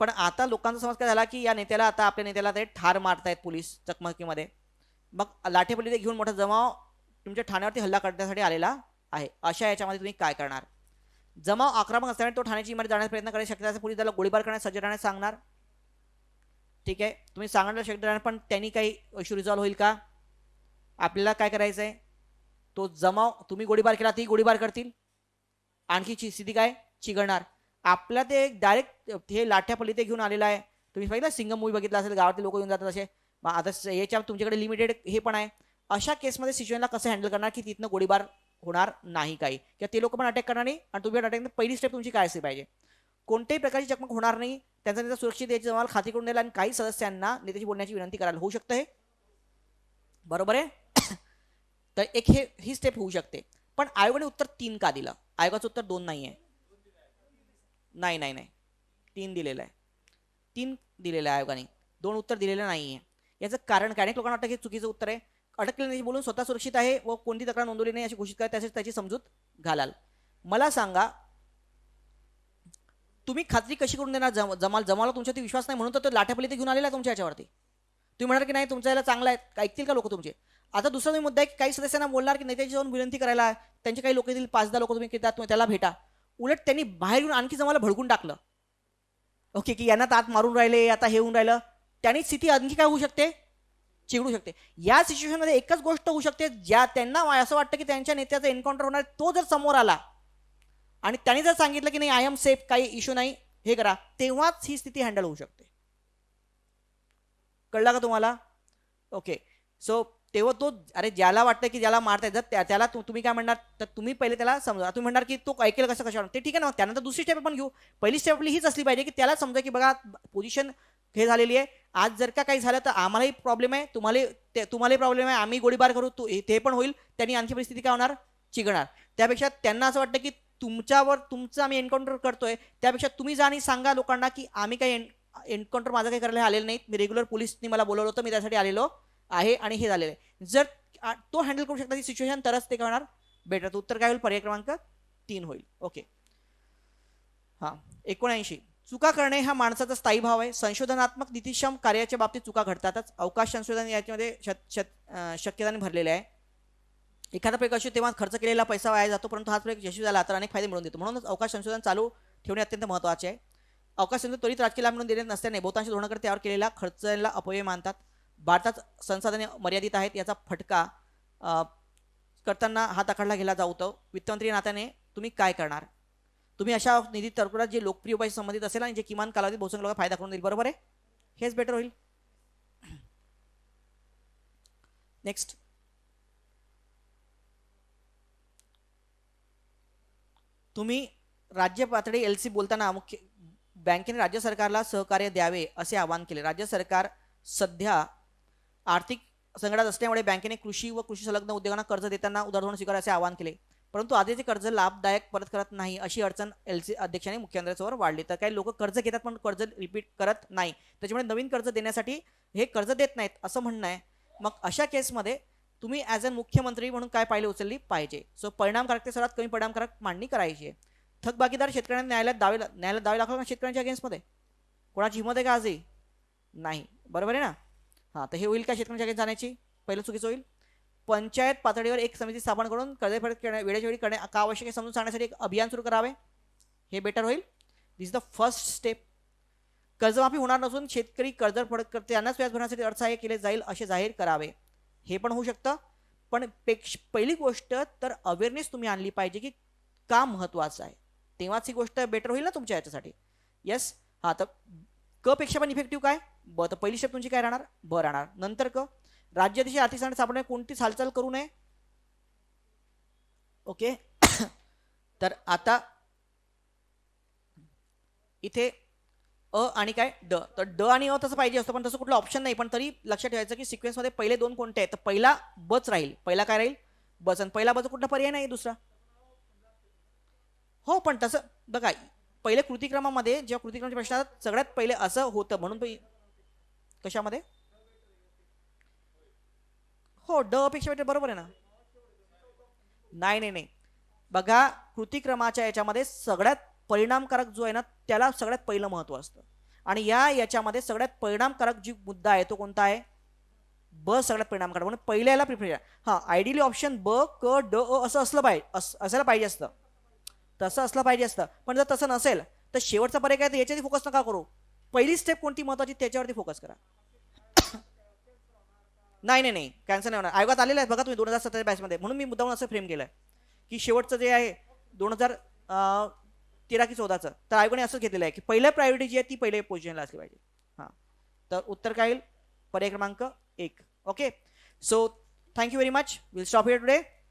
पण आता लोकांचा समज काय झाला की या नेत्याला, आता आपल्या नेत्याला ते ठार मारतायत पोलीस चकमकीमध्ये. मग लाठेपल्ली घेऊन मोठा जमाव तुमच्या ठाण्यावरती हल्ला करण्यासाठी आलेला आहे. अशा याच्यामध्ये तुम्ही काय करणार? जमाव आक्रमक असल्याने तो ठाण्याची इमारत जाण्याचा प्रयत्न करायची शक्यता असेल, पोलीस त्याला गोळीबार करण्यास सज्ज राहण्यास सांगणार. ठीक आहे, तुम्ही सांगण्याला शक्य राहणार, पण त्यांनी काही इश्यू रिझॉल्व्ह होईल का? आपल्याला काय करायचं आहे, तो जमाव तुम्ही गोळीबार केला तेही गोळीबार करतील, आणखी स्थिती काय चिघळणार. आपला ते डायरेक्ट हे लाठ्यापल्ली ते घेऊन आलेला आहे. तुम्ही पाहिलं सिंगम मूवी बघितला असेल, गावातले लोक येऊन जातात असे. आता याच्या तुमच्याकडे लिमिटेड हे पण आहे. अशा केसमध्ये सिच्युएशनला कसं हँडल करणार की तिथनं गोळीबार होणार नाही काही, किंवा ते लोक पण अटॅक करणार नाही आणि तुम्ही अटॅक. पहिली स्टेप तुमची काय असली पाहिजे, कोणत्याही प्रकारची चकमक होणार नाही, त्यांचा नेता सुरक्षित याची जमाल खात्री करून द्यायला आणि काही सदस्यांना नेत्याची बोलण्याची विनंती करायला होऊ शकतं. हे बरोबर आहे. तर एक ही स्टेप होऊ शकते. पण आयोगाने उत्तर 3 का दिलं? आयोगाचं उत्तर 2 नाही आहे. नाही नाही नाही, 3 दिलेलं आहे. 3 दिलेलं आहे आयोगाने, 2 उत्तर दिलेलं नाही आहे. याचं कारण काय? अनेक लोकांना वाटतं की चुकीचं उत्तर आहे. अटक केली नाही बोलून स्वतः सुरक्षित आहे व कोणती तक्रार नोंदवली नाही अशी घोषित करा, त्यासाठी त्याची समजूत घालाल. मला सांगा, तुम्ही खात्री कशी करून देणार जमाला तुमच्यावरती विश्वास नाही म्हणून तर तो लाठ्यापल्ली ते घेऊन आलेला आहे तुमच्या याच्यावरती. तुम्ही म्हणणार की नाही तुमच्या याला चांगला आहे, ऐकतील का लोक तुमचे? आता दुसरा मुद्दा आहे की काही सदस्यांना बोलणार की नेत्याची जाऊन विनंती करायला, त्यांचे काही लोक येतील, 5-10 लोक तुम्ही घेतात, त्याला भेटा. उलट त्यांनी बाहेर येऊन आणखी जमाला भडकून टाकलं. ओके, की यांना तात मारून राहिले, आता हे होऊन राहिलं, त्यांनी स्थिती आणखी काय होऊ शकते, चिघळू शकते. या सिच्युएशनमध्ये एकच गोष्ट होऊ शकते, ज्या त्यांना असं वाटतं की त्यांच्या नेत्याचा एन्काउंटर होणार, तो जर समोर आला आणि त्यांनी जर सांगितलं की नाही आय एम सेफ, काही इश्यू नाही, हे करा, तेव्हाच ही स्थिती हँडल होऊ शकते. कळला का तुम्हाला? ओके, सो तेव्हा तो, अरे ज्याला वाटतं की ज्याला मारताय जर त्याला तुम्ही काय म्हणणार, तर तुम्ही पहिले त्याला समजा. तुम्ही म्हणणार की तो ऐकेल कसं कशावर, ते ठीक आहे ना. त्यानंतर दुसरी स्टेप पण घेऊ. पहिली स्टेप आपली हीच असली पाहिजे की त्याला समजा की बघा पोझिशन हे झालेली आहे, आज जर का काही झालं तर आम्हालाही प्रॉब्लेम आहे, तुम्हालाही प्रॉब्लेम आहे, आम्ही गोळीबार करू, ते पण होईल, त्यांनी आणखी परिस्थिती काय होणार, चिघणार. त्यापेक्षा त्यांना असं वाटतं की तुमचं आम्ही एन्काउंटर करतोय, त्यापेक्षा तुम्ही जा आणि सांगा लोकांना की आम्ही काही एन्काउंटर माझं काही करायला आलेलं नाही, मी रेग्युलर पोलिसनी मला बोलवलं होतं, मी त्यासाठी आलेलो आहे आणि हे झालेलं आहे. जर तो हँडल करू शकता ती सिच्युएशन, तरच ते करणार बेटर. उत्तर काय होईल, पर्याय क्रमांक 3 होईल. ओके, हां. 79 चुका करणे हा माणसाचा स्थायी भाव आहे. संशोधनात्मक नीतिक्षम कार्याच्या बाबतीत चुका घडतातच. अवकाश संशोधन याच्यामध्ये शक्यताने भरलेले आहे. एखादा प्रयोग असतो तेव्हा खर्च केलेला पैसा वाया जातो, परंतु हाच प्रयोग यशस्वी झाला तर अनेक फायदे मिळवून देतो. म्हणूनच अवकाश संशोधन चालू ठेवणे अत्यंत महत्त्वाचे आहे. अवकाश संशोधन त्वरित राजकीय लाभ मिळवून देणे नसल्याने बहुतांश धोरणाकडे त्यावर केलेला खर्चाला अपव्यय मानतात. भारतात संसाधने मर्यादित आहेत, याचा फटका करताना हात आखडला गेला जातो, वित्तमंत्री नात्याने तुम्ही काय करणार? तुम्ही अशा निधी तरतुदात जे लोकप्रिय उपाय संबंधित असेल आणि जे किमान कालावधीत बहुसंख्य लोकांना फायदा करून देईल, बरोबर आहे? हेच बेटर होईल. नेक्स्ट, तुम्ही राज्य पातळी एलसी बोलताना मुख्य बँकेने राज्य सरकारला सहकार्य द्यावे असे आवाहन केले. राज्य सरकार सध्या आर्थिक संकटात असल्यामुळे बँकेने कृषी व कृषी संलग्न उद्योगांना कर्ज देताना उदार धोरण स्वीकारायचे आवाहन केले. परंतु आधीचे कर्ज लाभदायक परत करत नाही अशी अडचण एलसी अध्यक्षांनी मुख्यमंत्र्यांसमोर वाढली. तर काही लोक कर्ज घेतात पण कर्ज रिपीट करत नाही, त्याच्यामुळे नवीन कर्ज देण्यासाठी हे कर्ज देत नाहीत असं म्हणणं आहे. मग अशा केसमध्ये तुम्ही ॲज अ मुख्यमंत्री म्हणून काय पायले उचलली पाहिजे? सो परिणामकारक ते सर्वात कमी परिणामकारक मांडणी करायची आहे. थकबाकीदार शेतकऱ्यांना न्यायालयात दावे दाखल शेतकऱ्यांच्या अगेन्स्टमध्ये कोणाची हिंमत आहे का आजही? नाही, बरोबर आहे ना? हां, तर हे होईल का शेतकऱ्यांच्या अगेन्स्ट जाण्याची? पहिलं चुकीचं होईल. पंचायत पातळीवर एक समिती स्थापन करून कर्जफेड वेळेच्या वेळी करणे का आवश्यक आहे समजून सांगण्यासाठी एक अभियान सुरू करावे, हे बेटर होईल. दिस इज द फर्स्ट स्टेप. कर्जमाफी होणार नसून शेतकरी कर्ज परत करते त्यांनाच व्याज भरण्यासाठी अर्थसहाय्य केले जाईल असे जाहीर करावे, हे पण होऊ शकतं. पण पहिली गोष्ट तर अवेअरनेस तुम्ही आणली पाहिजे की का महत्त्वाचं आहे, तेव्हाच ही गोष्ट बेटर होईल ना तुमच्या याच्यासाठी. येस. हां, तर क पेक्षा पण इफेक्टिव्ह काय? ब. तर पहिली स्टेप तुमची काय राहणार? ब राहणार. नंतर क, राज्याधीश आर्थिक संकट सापडणे कोणतीच हालचाल करू नये. ओके. तर आता इथे अ आणि काय ड, तर ड आणि अ तसं पाहिजे असतं पण तसं कुठलं ऑप्शन नाही. पण तरी लक्षात ठेवायचं की सिक्वेन्समध्ये पहिले दोन कोणते आहेत? तर पहिला बच राहील. पहिला काय राहील? बच. आणि पहिला बच कुठला पर्याय नाही दुसरा. हो, पण तसं बघा, पहिले कृतिक्रमामध्ये जेव्हा कृतिक्रमाच्या प्रश्नात सगळ्यात पहिले असं होतं म्हणून कशामध्ये? हो, ड अपेक्षा बेटर, बरोबर आहे ना? नाही नाही नाही, बघा कृतिक्रमाच्या याच्यामध्ये सगळ्यात परिणामकारक जो आहे ना त्याला सगळ्यात पहिलं महत्त्व असतं. आणि याच्यामध्ये सगळ्यात परिणामकारक जी मुद्दा आहे तो कोणता आहे? ब सगळ्यात परिणामकारक, म्हणून पहिल्याला प्रिफर. हां, आयडियली ऑप्शन ब, क, ड, अ असं असलं पाहिजे, असायला पाहिजे असतं, तसं असलं पाहिजे असतं. पण जर तसं नसेल तर शेवटचा पर्याय काय? तर याच्यावरती फोकस नका करू. पहिली स्टेप कोणती महत्वाची त्याच्यावरती फोकस करा. नाही नाही नाही, कॅन्सल नाही होणार. आयोगात आलेला आहे बघा तुम्ही 2017 बॅचमध्ये, म्हणून मी मुद्दाम असं फ्रेम केलं की शेवटचं जे आहे 2013 की 14चं, तर आयोगाने असंच घेतलेलं आहे की पहिल्या प्रायोरिटी जी आहे ती पहिल्या पोझिशनला असली पाहिजे. हां, तर उत्तर काय येईल? पर्याय क्रमांक 1. Okay. So thank you very much. Will stop here today.